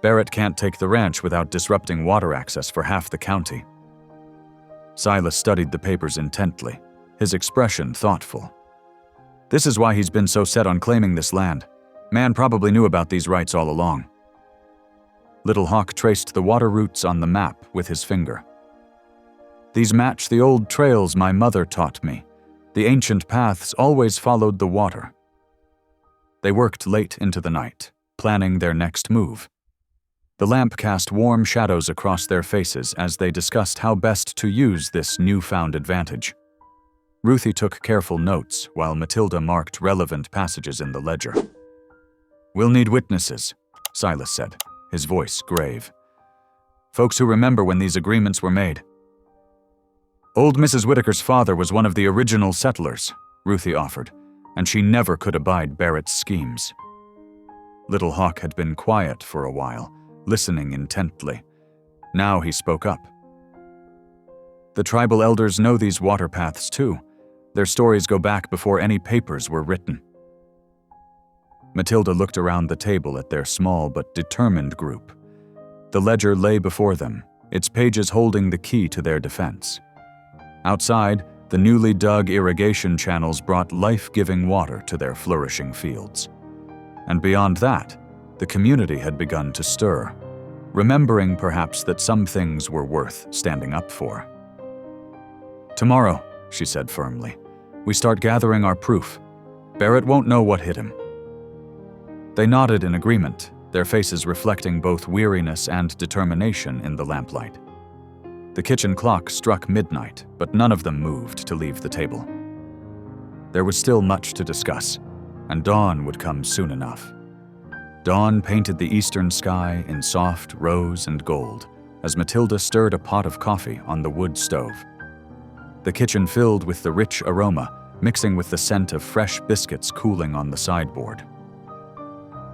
Barrett can't take the ranch without disrupting water access for half the county." Silas studied the papers intently, his expression thoughtful. "This is why he's been so set on claiming this land. Man probably knew about these rights all along." Little Hawk traced the water routes on the map with his finger. "These match the old trails my mother taught me. The ancient paths always followed the water." They worked late into the night, planning their next move. The lamp cast warm shadows across their faces as they discussed how best to use this newfound advantage. Ruthie took careful notes while Matilda marked relevant passages in the ledger. "We'll need witnesses," Silas said, his voice grave. "Folks who remember when these agreements were made." "Old Mrs. Whitaker's father was one of the original settlers," Ruthie offered, "and she never could abide Barrett's schemes." Little Hawk had been quiet for a while, listening intently. Now he spoke up. "The tribal elders know these water paths too. Their stories go back before any papers were written." Matilda looked around the table at their small but determined group. The ledger lay before them, its pages holding the key to their defense. Outside, the newly dug irrigation channels brought life-giving water to their flourishing fields. And beyond that, the community had begun to stir, remembering perhaps that some things were worth standing up for. "Tomorrow," she said firmly, "we start gathering our proof. Barrett won't know what hit him." They nodded in agreement, their faces reflecting both weariness and determination in the lamplight. The kitchen clock struck midnight, but none of them moved to leave the table. There was still much to discuss, and dawn would come soon enough. Dawn painted the eastern sky in soft rose and gold as Matilda stirred a pot of coffee on the wood stove. The kitchen filled with the rich aroma, mixing with the scent of fresh biscuits cooling on the sideboard.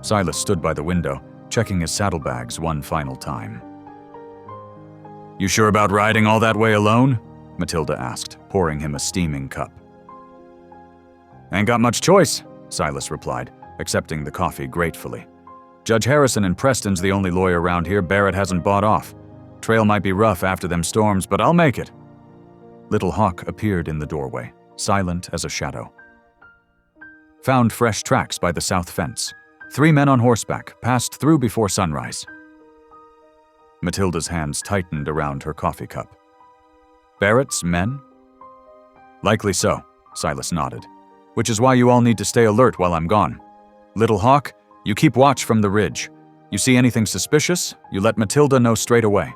Silas stood by the window, checking his saddlebags one final time. "You sure about riding all that way alone?" Matilda asked, pouring him a steaming cup. "Ain't got much choice," Silas replied, accepting the coffee gratefully. "Judge Harrison in Preston's the only lawyer around here Barrett hasn't bought off. Trail might be rough after them storms, but I'll make it." Little Hawk appeared in the doorway, silent as a shadow. "Found fresh tracks by the south fence. 3 men on horseback passed through before sunrise." Matilda's hands tightened around her coffee cup. "Barrett's men?" "Likely so," Silas nodded. "Which is why you all need to stay alert while I'm gone. Little Hawk, you keep watch from the ridge. You see anything suspicious, you let Matilda know straight away."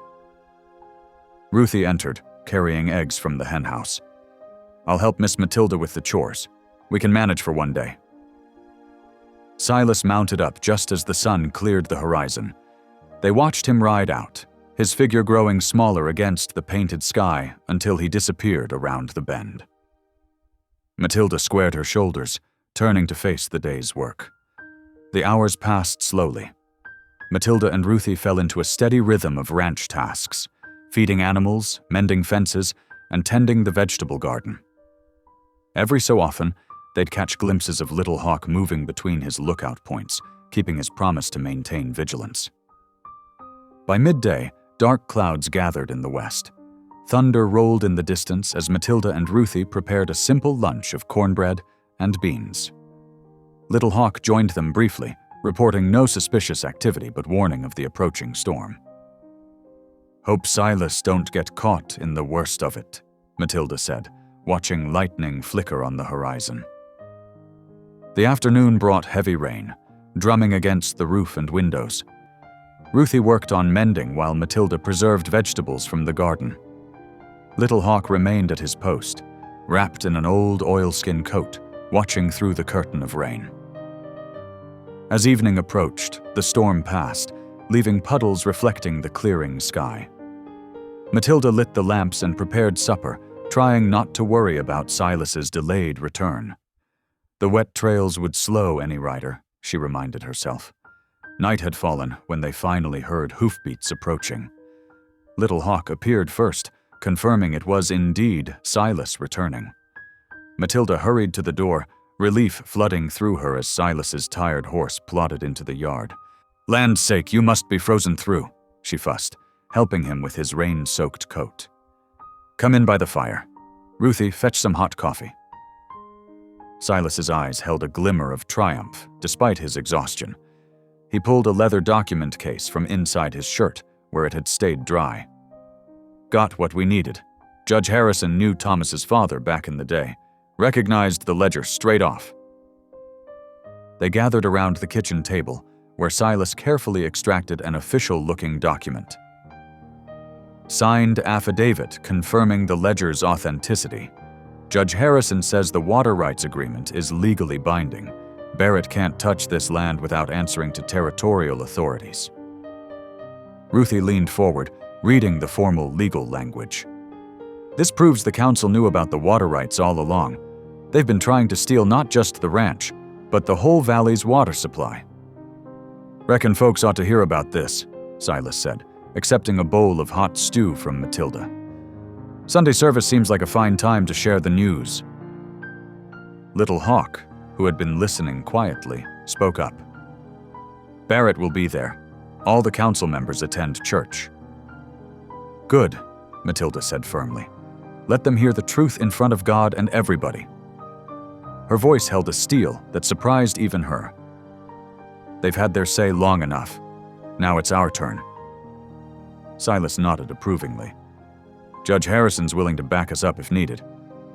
Ruthie entered, carrying eggs from the henhouse. "I'll help Miss Matilda with the chores. We can manage for one day." Silas mounted up just as the sun cleared the horizon. They watched him ride out, his figure growing smaller against the painted sky until he disappeared around the bend. Matilda squared her shoulders, turning to face the day's work. The hours passed slowly. Matilda and Ruthie fell into a steady rhythm of ranch tasks, feeding animals, mending fences, and tending the vegetable garden. Every so often, they'd catch glimpses of Little Hawk moving between his lookout points, keeping his promise to maintain vigilance. By midday, dark clouds gathered in the west. Thunder rolled in the distance as Matilda and Ruthie prepared a simple lunch of cornbread and beans. Little Hawk joined them briefly, reporting no suspicious activity but warning of the approaching storm. "Hope Silas don't get caught in the worst of it," Matilda said, watching lightning flicker on the horizon. The afternoon brought heavy rain, drumming against the roof and windows. Ruthie worked on mending while Matilda preserved vegetables from the garden. Little Hawk remained at his post, wrapped in an old oilskin coat, watching through the curtain of rain. As evening approached, the storm passed, leaving puddles reflecting the clearing sky. Matilda lit the lamps and prepared supper, trying not to worry about Silas's delayed return. The wet trails would slow any rider, she reminded herself. Night had fallen when they finally heard hoofbeats approaching. Little Hawk appeared first, confirming it was indeed Silas returning. Matilda hurried to the door, relief flooding through her as Silas's tired horse plodded into the yard. "Land's sake, you must be frozen through," she fussed, helping him with his rain-soaked coat. "Come in by the fire. Ruthie, fetch some hot coffee." Silas's eyes held a glimmer of triumph, despite his exhaustion. He pulled a leather document case from inside his shirt, where it had stayed dry. "Got what we needed. Judge Harrison knew Thomas's father back in the day. Recognized the ledger straight off." They gathered around the kitchen table, where Silas carefully extracted an official-looking document. Signed affidavit confirming the ledger's authenticity. Judge Harrison says the water rights agreement is legally binding. Barrett can't touch this land without answering to territorial authorities. Ruthie leaned forward, reading the formal legal language. "This proves the council knew about the water rights all along. They've been trying to steal not just the ranch, but the whole valley's water supply." "Reckon folks ought to hear about this," Silas said, accepting a bowl of hot stew from Matilda. "Sunday service seems like a fine time to share the news." Little Hawk, who had been listening quietly, spoke up. "Barrett will be there. All the council members attend church." "Good," Matilda said firmly. "Let them hear the truth in front of God and everybody." Her voice held a steel that surprised even her. "They've had their say long enough. Now it's our turn." Silas nodded approvingly. "Judge Harrison's willing to back us up if needed.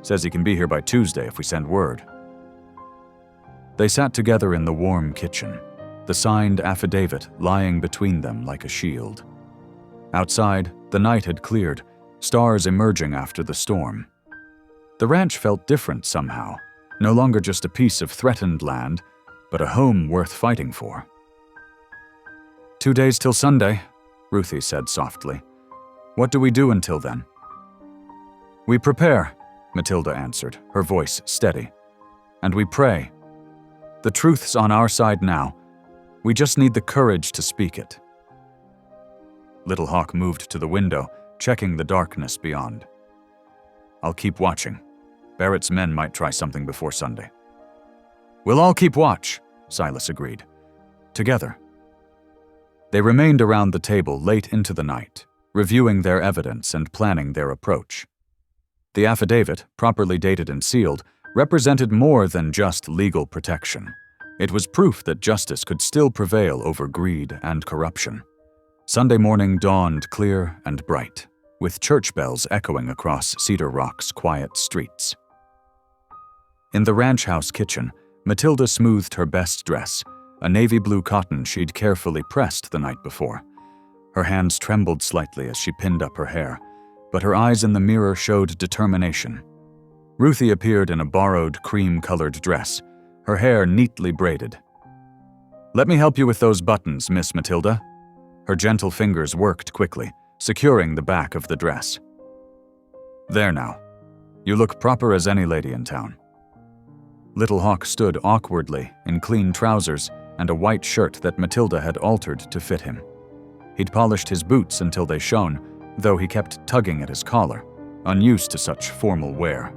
Says he can be here by Tuesday if we send word." They sat together in the warm kitchen, the signed affidavit lying between them like a shield. Outside, the night had cleared, stars emerging after the storm. The ranch felt different somehow, no longer just a piece of threatened land, but a home worth fighting for. "2 days till Sunday," Ruthie said softly. "What do we do until then?" "We prepare," Matilda answered, her voice steady. "And we pray. The truth's on our side now. We just need the courage to speak it." Little Hawk moved to the window, checking the darkness beyond. "I'll keep watching. Barrett's men might try something before Sunday." "We'll all keep watch," Silas agreed. "Together." They remained around the table late into the night, reviewing their evidence and planning their approach. The affidavit, properly dated and sealed, represented more than just legal protection. It was proof that justice could still prevail over greed and corruption. Sunday morning dawned clear and bright, with church bells echoing across Cedar Rock's quiet streets. In the ranch house kitchen, Matilda smoothed her best dress, a navy blue cotton she'd carefully pressed the night before. Her hands trembled slightly as she pinned up her hair, but her eyes in the mirror showed determination. Ruthie appeared in a borrowed cream-colored dress, her hair neatly braided. "Let me help you with those buttons, Miss Matilda." Her gentle fingers worked quickly, securing the back of the dress. "There now. You look proper as any lady in town." Little Hawk stood awkwardly in clean trousers and a white shirt that Matilda had altered to fit him. He'd polished his boots until they shone, though he kept tugging at his collar, unused to such formal wear.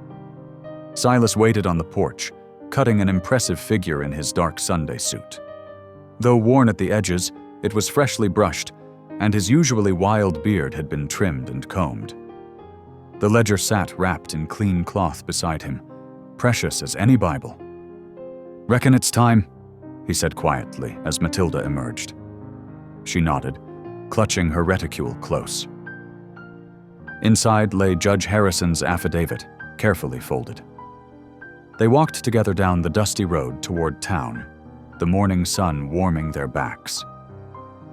Silas waited on the porch, cutting an impressive figure in his dark Sunday suit. Though worn at the edges, it was freshly brushed, and his usually wild beard had been trimmed and combed. The ledger sat wrapped in clean cloth beside him, precious as any Bible. "Reckon it's time," he said quietly as Matilda emerged. She nodded, clutching her reticule close. Inside lay Judge Harrison's affidavit, carefully folded. They walked together down the dusty road toward town, the morning sun warming their backs.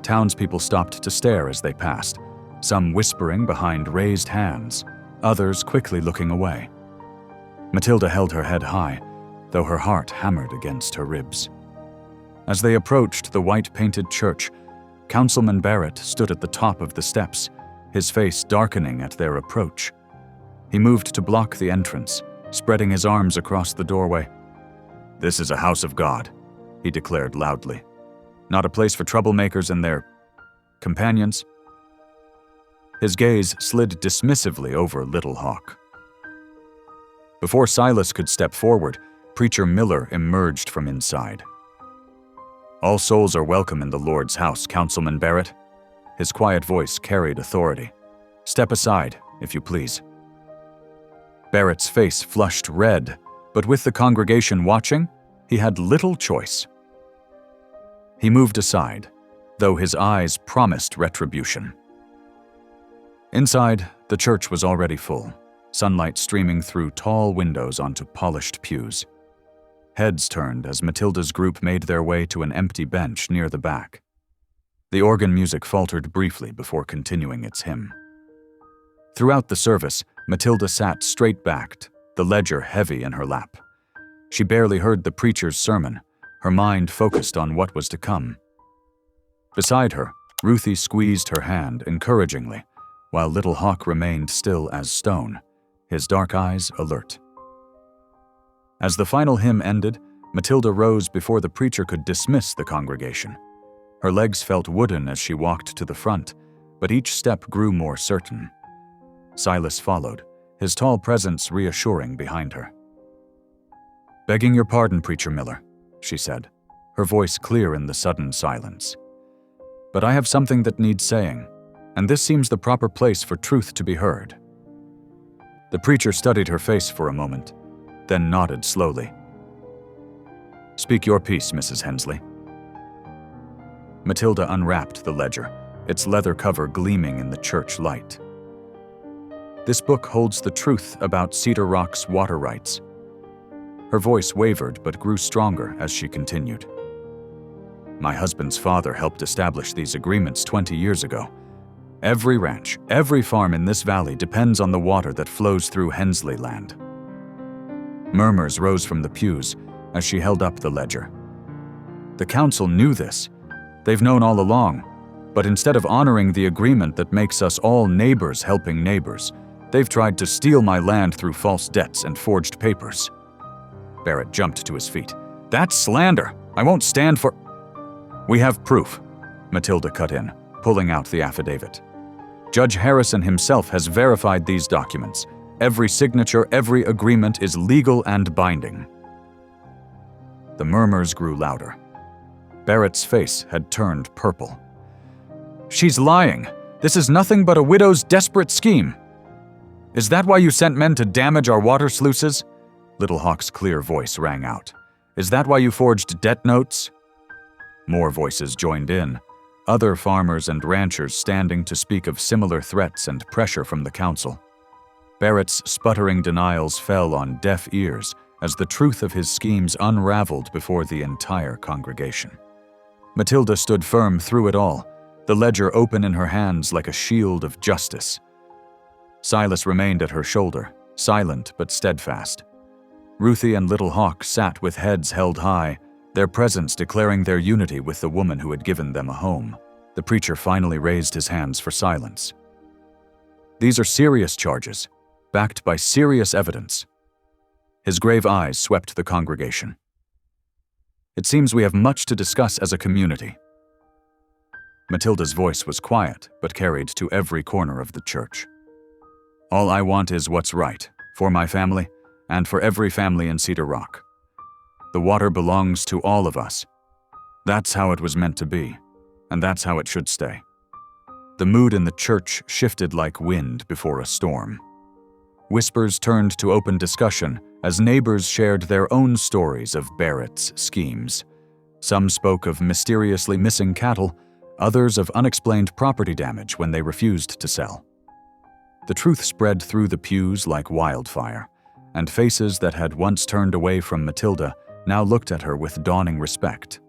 Townspeople stopped to stare as they passed, some whispering behind raised hands, others quickly looking away. Matilda held her head high, though her heart hammered against her ribs. As they approached the white-painted church, Councilman Barrett stood at the top of the steps, his face darkening at their approach. He moved to block the entrance, spreading his arms across the doorway. "This is a house of God," he declared loudly. "Not a place for troublemakers and their companions." His gaze slid dismissively over Little Hawk. Before Silas could step forward, Preacher Miller emerged from inside. "All souls are welcome in the Lord's house, Councilman Barrett." His quiet voice carried authority. "Step aside, if you please." Barrett's face flushed red, but with the congregation watching, he had little choice. He moved aside, though his eyes promised retribution. Inside, the church was already full, sunlight streaming through tall windows onto polished pews. Heads turned as Matilda's group made their way to an empty bench near the back. The organ music faltered briefly before continuing its hymn. Throughout the service, Matilda sat straight-backed, the ledger heavy in her lap. She barely heard the preacher's sermon, her mind focused on what was to come. Beside her, Ruthie squeezed her hand encouragingly, while Little Hawk remained still as stone, his dark eyes alert. As the final hymn ended, Matilda rose before the preacher could dismiss the congregation. Her legs felt wooden as she walked to the front, but each step grew more certain. Silas followed, his tall presence reassuring behind her. "Begging your pardon, Preacher Miller," she said, her voice clear in the sudden silence. "But I have something that needs saying, and this seems the proper place for truth to be heard." The preacher studied her face for a moment, then nodded slowly. "Speak your piece, Mrs. Hensley." Matilda unwrapped the ledger, its leather cover gleaming in the church light. "This book holds the truth about Cedar Rock's water rights." Her voice wavered but grew stronger as she continued. "My husband's father helped establish these agreements 20 years ago. Every ranch, every farm in this valley depends on the water that flows through Hensley land." Murmurs rose from the pews as she held up the ledger. "The council knew this. They've known all along, but instead of honoring the agreement that makes us all neighbors helping neighbors, they've tried to steal my land through false debts and forged papers." Barrett jumped to his feet. "That's slander! I won't stand for—" "We have proof," Matilda cut in, pulling out the affidavit. "Judge Harrison himself has verified these documents. Every signature, every agreement is legal and binding." The murmurs grew louder. Barrett's face had turned purple. "She's lying. This is nothing but a widow's desperate scheme." "Is that why you sent men to damage our water sluices?" Little Hawk's clear voice rang out. "Is that why you forged debt notes?" More voices joined in, other farmers and ranchers standing to speak of similar threats and pressure from the council. Barrett's sputtering denials fell on deaf ears as the truth of his schemes unraveled before the entire congregation. Matilda stood firm through it all, the ledger open in her hands like a shield of justice. Silas remained at her shoulder, silent but steadfast. Ruthie and Little Hawk sat with heads held high, their presence declaring their unity with the woman who had given them a home. The preacher finally raised his hands for silence. "These are serious charges, backed by serious evidence." His grave eyes swept the congregation. "It seems we have much to discuss as a community." Matilda's voice was quiet, but carried to every corner of the church. "All I want is what's right, for my family, and for every family in Cedar Rock. The water belongs to all of us. That's how it was meant to be, and that's how it should stay." The mood in the church shifted like wind before a storm. Whispers turned to open discussion as neighbors shared their own stories of Barrett's schemes. Some spoke of mysteriously missing cattle, others of unexplained property damage when they refused to sell. The truth spread through the pews like wildfire, and faces that had once turned away from Matilda now looked at her with dawning respect.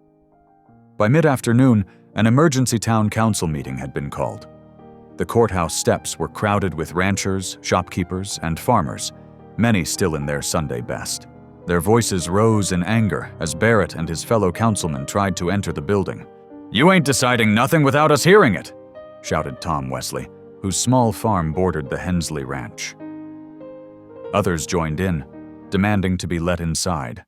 By mid-afternoon, an emergency town council meeting had been called. The courthouse steps were crowded with ranchers, shopkeepers, and farmers, many still in their Sunday best. Their voices rose in anger as Barrett and his fellow councilmen tried to enter the building. "You ain't deciding nothing without us hearing it," shouted Tom Wesley, whose small farm bordered the Hensley Ranch. Others joined in, demanding to be let inside.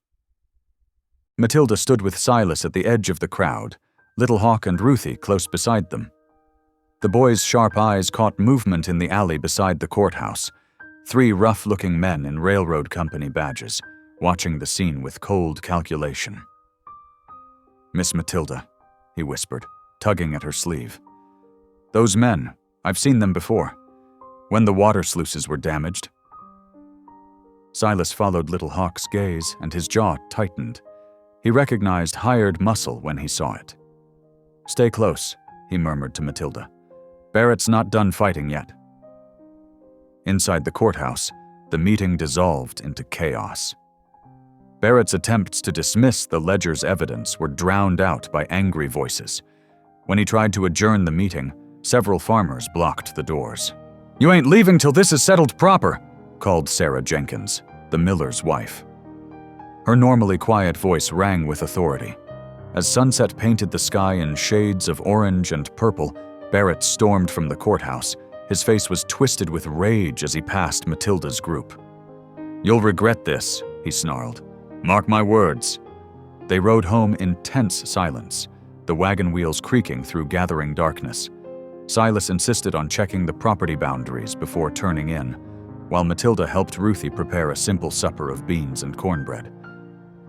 Matilda stood with Silas at the edge of the crowd, Little Hawk and Ruthie close beside them. The boys' sharp eyes caught movement in the alley beside the courthouse, 3 rough-looking men in railroad company badges, watching the scene with cold calculation. "Miss Matilda," he whispered, tugging at her sleeve. "Those men, I've seen them before, when the water sluices were damaged." Silas followed Little Hawk's gaze, and his jaw tightened. He recognized hired muscle when he saw it. "Stay close," he murmured to Matilda. "Barrett's not done fighting yet." Inside the courthouse, the meeting dissolved into chaos. Barrett's attempts to dismiss the ledger's evidence were drowned out by angry voices. When he tried to adjourn the meeting, several farmers blocked the doors. "You ain't leaving till this is settled proper," called Sarah Jenkins, the miller's wife. Her normally quiet voice rang with authority. As sunset painted the sky in shades of orange and purple, Barrett stormed from the courthouse. His face was twisted with rage as he passed Matilda's group. "You'll regret this," he snarled. "Mark my words." They rode home in tense silence, the wagon wheels creaking through gathering darkness. Silas insisted on checking the property boundaries before turning in, while Matilda helped Ruthie prepare a simple supper of beans and cornbread.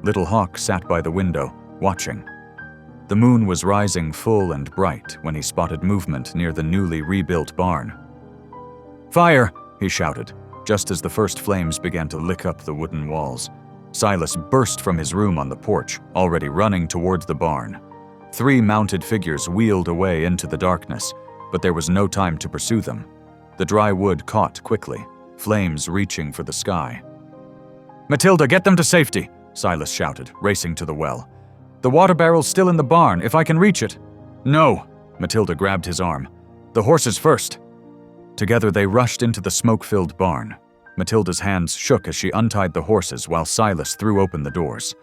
Little Hawk sat by the window, watching. The moon was rising full and bright when he spotted movement near the newly rebuilt barn. "Fire!" he shouted, just as the first flames began to lick up the wooden walls. Silas burst from his room on the porch, already running toward the barn. 3 mounted figures wheeled away into the darkness, but there was no time to pursue them. The dry wood caught quickly, flames reaching for the sky. "Matilda, get them to safety!" Silas shouted, racing to the well. "The water barrel's still in the barn, if I can reach it." "No!" Matilda grabbed his arm. "The horses first." Together they rushed into the smoke-filled barn. Matilda's hands shook as she untied the horses while Silas threw open the doors.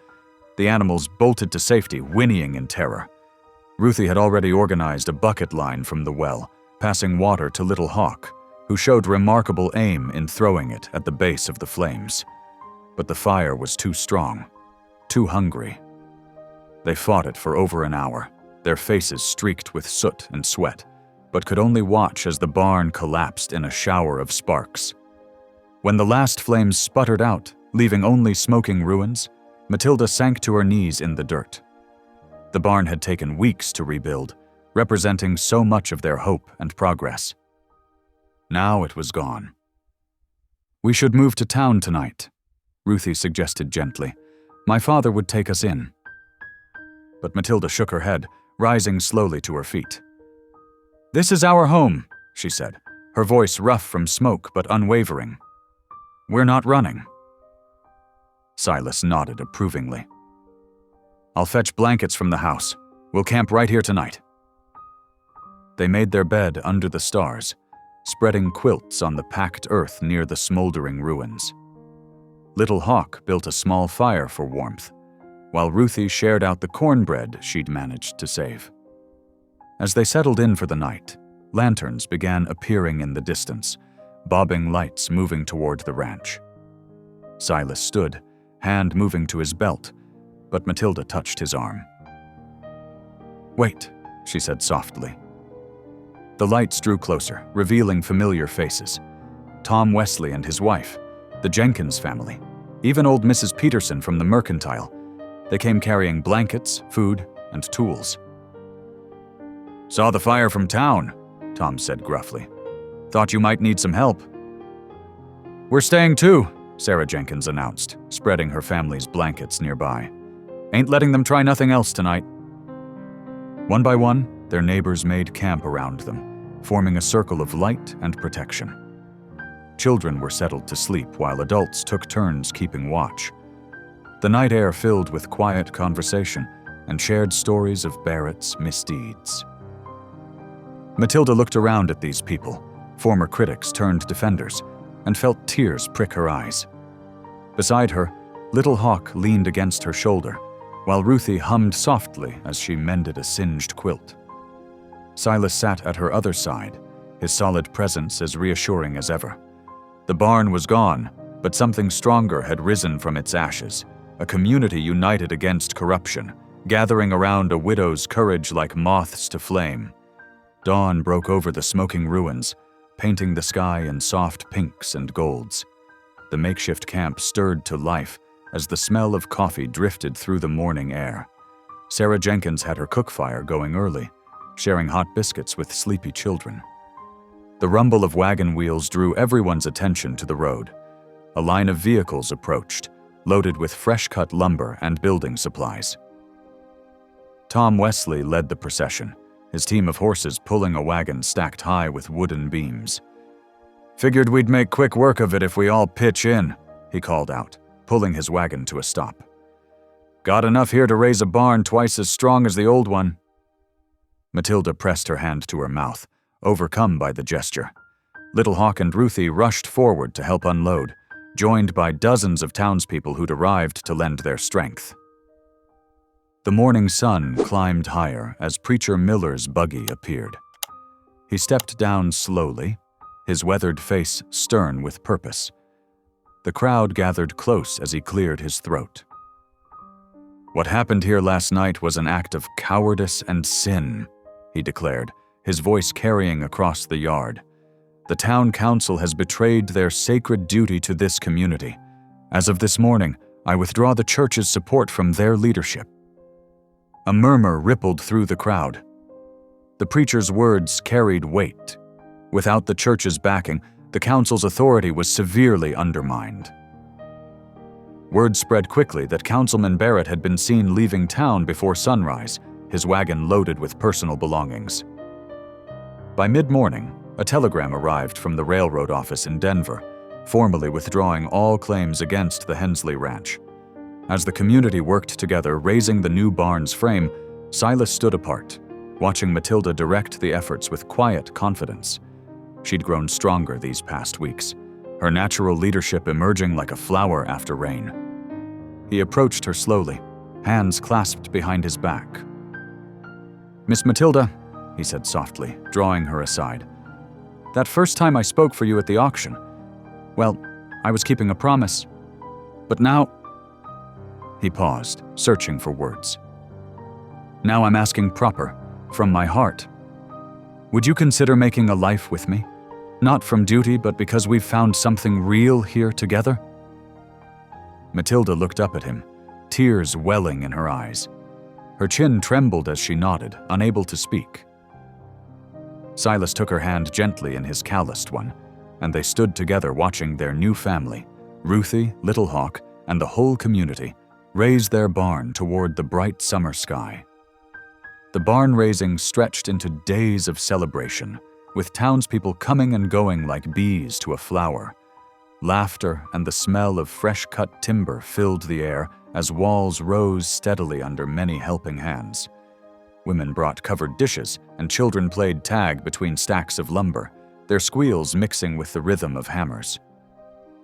The animals bolted to safety, whinnying in terror. Ruthie had already organized a bucket line from the well, passing water to Little Hawk, who showed remarkable aim in throwing it at the base of the flames. But the fire was too strong, too hungry. They fought it for over an hour, their faces streaked with soot and sweat, but could only watch as the barn collapsed in a shower of sparks. When the last flames sputtered out, leaving only smoking ruins, Matilda sank to her knees in the dirt. The barn had taken weeks to rebuild, representing so much of their hope and progress. Now it was gone. "We should move to town tonight," Ruthie suggested gently. "My father would take us in." But Matilda shook her head, rising slowly to her feet. "This is our home," she said, her voice rough from smoke but unwavering. "We're not running." Silas nodded approvingly. "I'll fetch blankets from the house. We'll camp right here tonight." They made their bed under the stars, spreading quilts on the packed earth near the smoldering ruins. Little Hawk built a small fire for warmth, while Ruthie shared out the cornbread she'd managed to save. As they settled in for the night, lanterns began appearing in the distance, bobbing lights moving toward the ranch. Silas stood, hand moving to his belt, but Matilda touched his arm. "Wait," she said softly. The lights drew closer, revealing familiar faces. Tom Wesley and his wife, the Jenkins family, even old Mrs. Peterson from the mercantile. They came carrying blankets, food, and tools. "Saw the fire from town," Tom said gruffly. "Thought you might need some help." "We're staying too," Sarah Jenkins announced, spreading her family's blankets nearby. "Ain't letting them try nothing else tonight." One by one, their neighbors made camp around them, forming a circle of light and protection. Children were settled to sleep while adults took turns keeping watch. The night air filled with quiet conversation and shared stories of Barrett's misdeeds. Matilda looked around at these people, former critics turned defenders, and felt tears prick her eyes. Beside her, Little Hawk leaned against her shoulder, while Ruthie hummed softly as she mended a singed quilt. Silas sat at her other side, his solid presence as reassuring as ever. The barn was gone, but something stronger had risen from its ashes, a community united against corruption, gathering around a widow's courage like moths to flame. Dawn broke over the smoking ruins, painting the sky in soft pinks and golds. The makeshift camp stirred to life as the smell of coffee drifted through the morning air. Sarah Jenkins had her cook fire going early, sharing hot biscuits with sleepy children. The rumble of wagon wheels drew everyone's attention to the road. A line of vehicles approached, loaded with fresh-cut lumber and building supplies. Tom Wesley led the procession, his team of horses pulling a wagon stacked high with wooden beams. "Figured we'd make quick work of it if we all pitch in," he called out, pulling his wagon to a stop. "Got enough here to raise a barn twice as strong as the old one." Matilda pressed her hand to her mouth, overcome by the gesture. Little Hawk and Ruthie rushed forward to help unload, joined by dozens of townspeople who'd arrived to lend their strength. The morning sun climbed higher as Preacher Miller's buggy appeared. He stepped down slowly, his weathered face stern with purpose. The crowd gathered close as he cleared his throat. "What happened here last night was an act of cowardice and sin," he declared, his voice carrying across the yard. "The town council has betrayed their sacred duty to this community. As of this morning, I withdraw the church's support from their leadership." A murmur rippled through the crowd. The preacher's words carried weight. Without the church's backing, the council's authority was severely undermined. Word spread quickly that Councilman Barrett had been seen leaving town before sunrise, his wagon loaded with personal belongings. By mid-morning, a telegram arrived from the railroad office in Denver, formally withdrawing all claims against the Hensley Ranch. As the community worked together raising the new barn's frame, Silas stood apart, watching Matilda direct the efforts with quiet confidence. She'd grown stronger these past weeks, her natural leadership emerging like a flower after rain. He approached her slowly, hands clasped behind his back. "Miss Matilda," he said softly, drawing her aside, "that first time I spoke for you at the auction, well, I was keeping a promise. But now—" He paused, searching for words. "Now I'm asking proper, from my heart. Would you consider making a life with me? Not from duty, but because we've found something real here together?" Matilda looked up at him, tears welling in her eyes. Her chin trembled as she nodded, unable to speak. Silas took her hand gently in his calloused one, and they stood together watching their new family, Ruthie, Little Hawk, and the whole community, raise their barn toward the bright summer sky. The barn raising stretched into days of celebration, with townspeople coming and going like bees to a flower. Laughter and the smell of fresh-cut timber filled the air as walls rose steadily under many helping hands. Women brought covered dishes, and children played tag between stacks of lumber, their squeals mixing with the rhythm of hammers.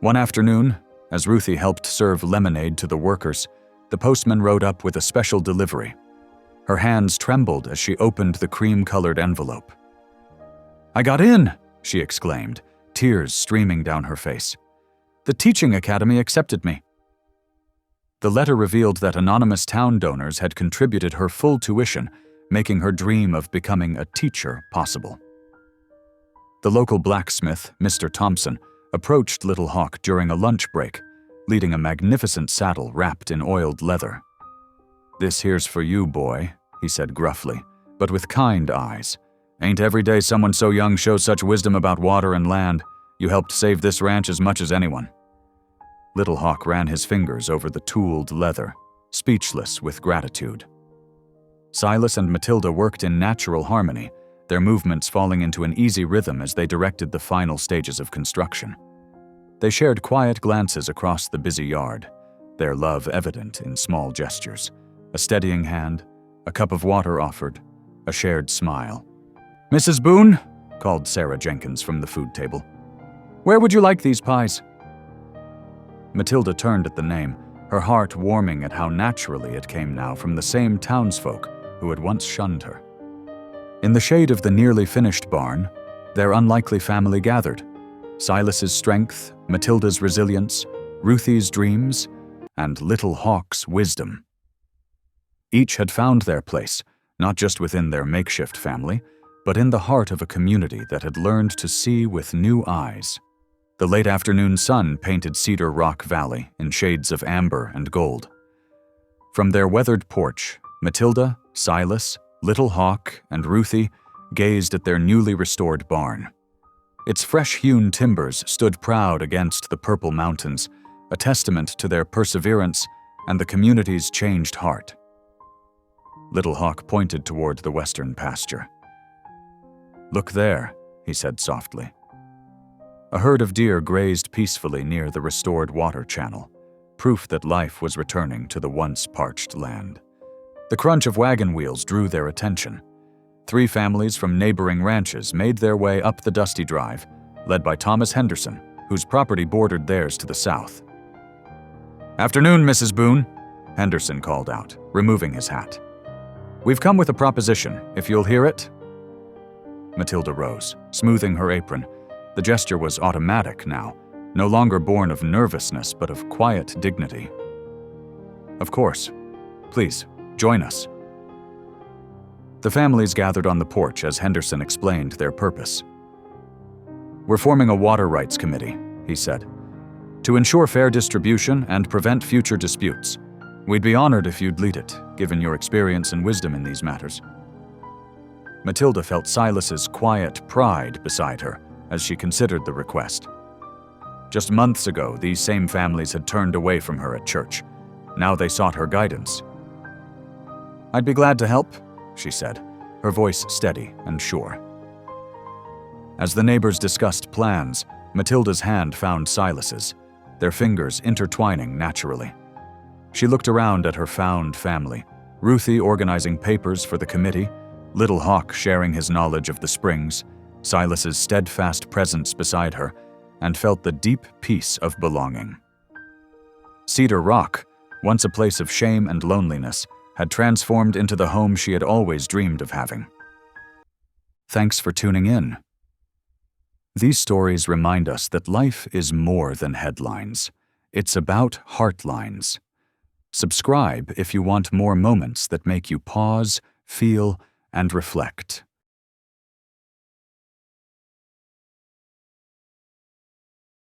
One afternoon, as Ruthie helped serve lemonade to the workers, the postman rode up with a special delivery. Her hands trembled as she opened the cream-colored envelope. "I got in!" she exclaimed, tears streaming down her face. "The teaching academy accepted me." The letter revealed that anonymous town donors had contributed her full tuition, making her dream of becoming a teacher possible. The local blacksmith, Mr. Thompson, approached Little Hawk during a lunch break, leading a magnificent saddle wrapped in oiled leather. "This here's for you, boy," he said gruffly, but with kind eyes. "Ain't every day someone so young shows such wisdom about water and land. You helped save this ranch as much as anyone." Little Hawk ran his fingers over the tooled leather, speechless with gratitude. Silas and Matilda worked in natural harmony, their movements falling into an easy rhythm as they directed the final stages of construction. They shared quiet glances across the busy yard, their love evident in small gestures. A steadying hand, a cup of water offered, a shared smile. "Mrs. Boone," called Sarah Jenkins from the food table. "Where would you like these pies?" Matilda turned at the name, her heart warming at how naturally it came now from the same townsfolk who had once shunned her. In the shade of the nearly finished barn, their unlikely family gathered. Silas's strength, Matilda's resilience, Ruthie's dreams, and little Hawk's wisdom. Each had found their place, not just within their makeshift family, but in the heart of a community that had learned to see with new eyes. The late afternoon sun painted Cedar Rock Valley in shades of amber and gold. From their weathered porch, Matilda, Silas, Little Hawk, and Ruthie gazed at their newly restored barn. Its fresh-hewn timbers stood proud against the purple mountains, a testament to their perseverance and the community's changed heart. Little Hawk pointed toward the western pasture. "Look there," he said softly. A herd of deer grazed peacefully near the restored water channel, proof that life was returning to the once parched land. The crunch of wagon wheels drew their attention. 3 families from neighboring ranches made their way up the dusty drive, led by Thomas Henderson, whose property bordered theirs to the south. "Afternoon, Mrs. Boone," Henderson called out, removing his hat. "We've come with a proposition, if you'll hear it." Matilda rose, smoothing her apron. The gesture was automatic now, no longer born of nervousness but of quiet dignity. "Of course. Please, join us." The families gathered on the porch as Henderson explained their purpose. "We're forming a water rights committee," he said, "to ensure fair distribution and prevent future disputes. We'd be honored if you'd lead it, given your experience and wisdom in these matters." Matilda felt Silas's quiet pride beside her as she considered the request. Just months ago, these same families had turned away from her at church. Now they sought her guidance. "I'd be glad to help," she said, her voice steady and sure. As the neighbors discussed plans, Matilda's hand found Silas's, their fingers intertwining naturally. She looked around at her found family, Ruthie organizing papers for the committee, Little Hawk sharing his knowledge of the springs, Silas's steadfast presence beside her, and felt the deep peace of belonging. Cedar Rock, once a place of shame and loneliness, had transformed into the home she had always dreamed of having. Thanks for tuning in. These stories remind us that life is more than headlines. It's about heartlines. Subscribe if you want more moments that make you pause, feel, and reflect.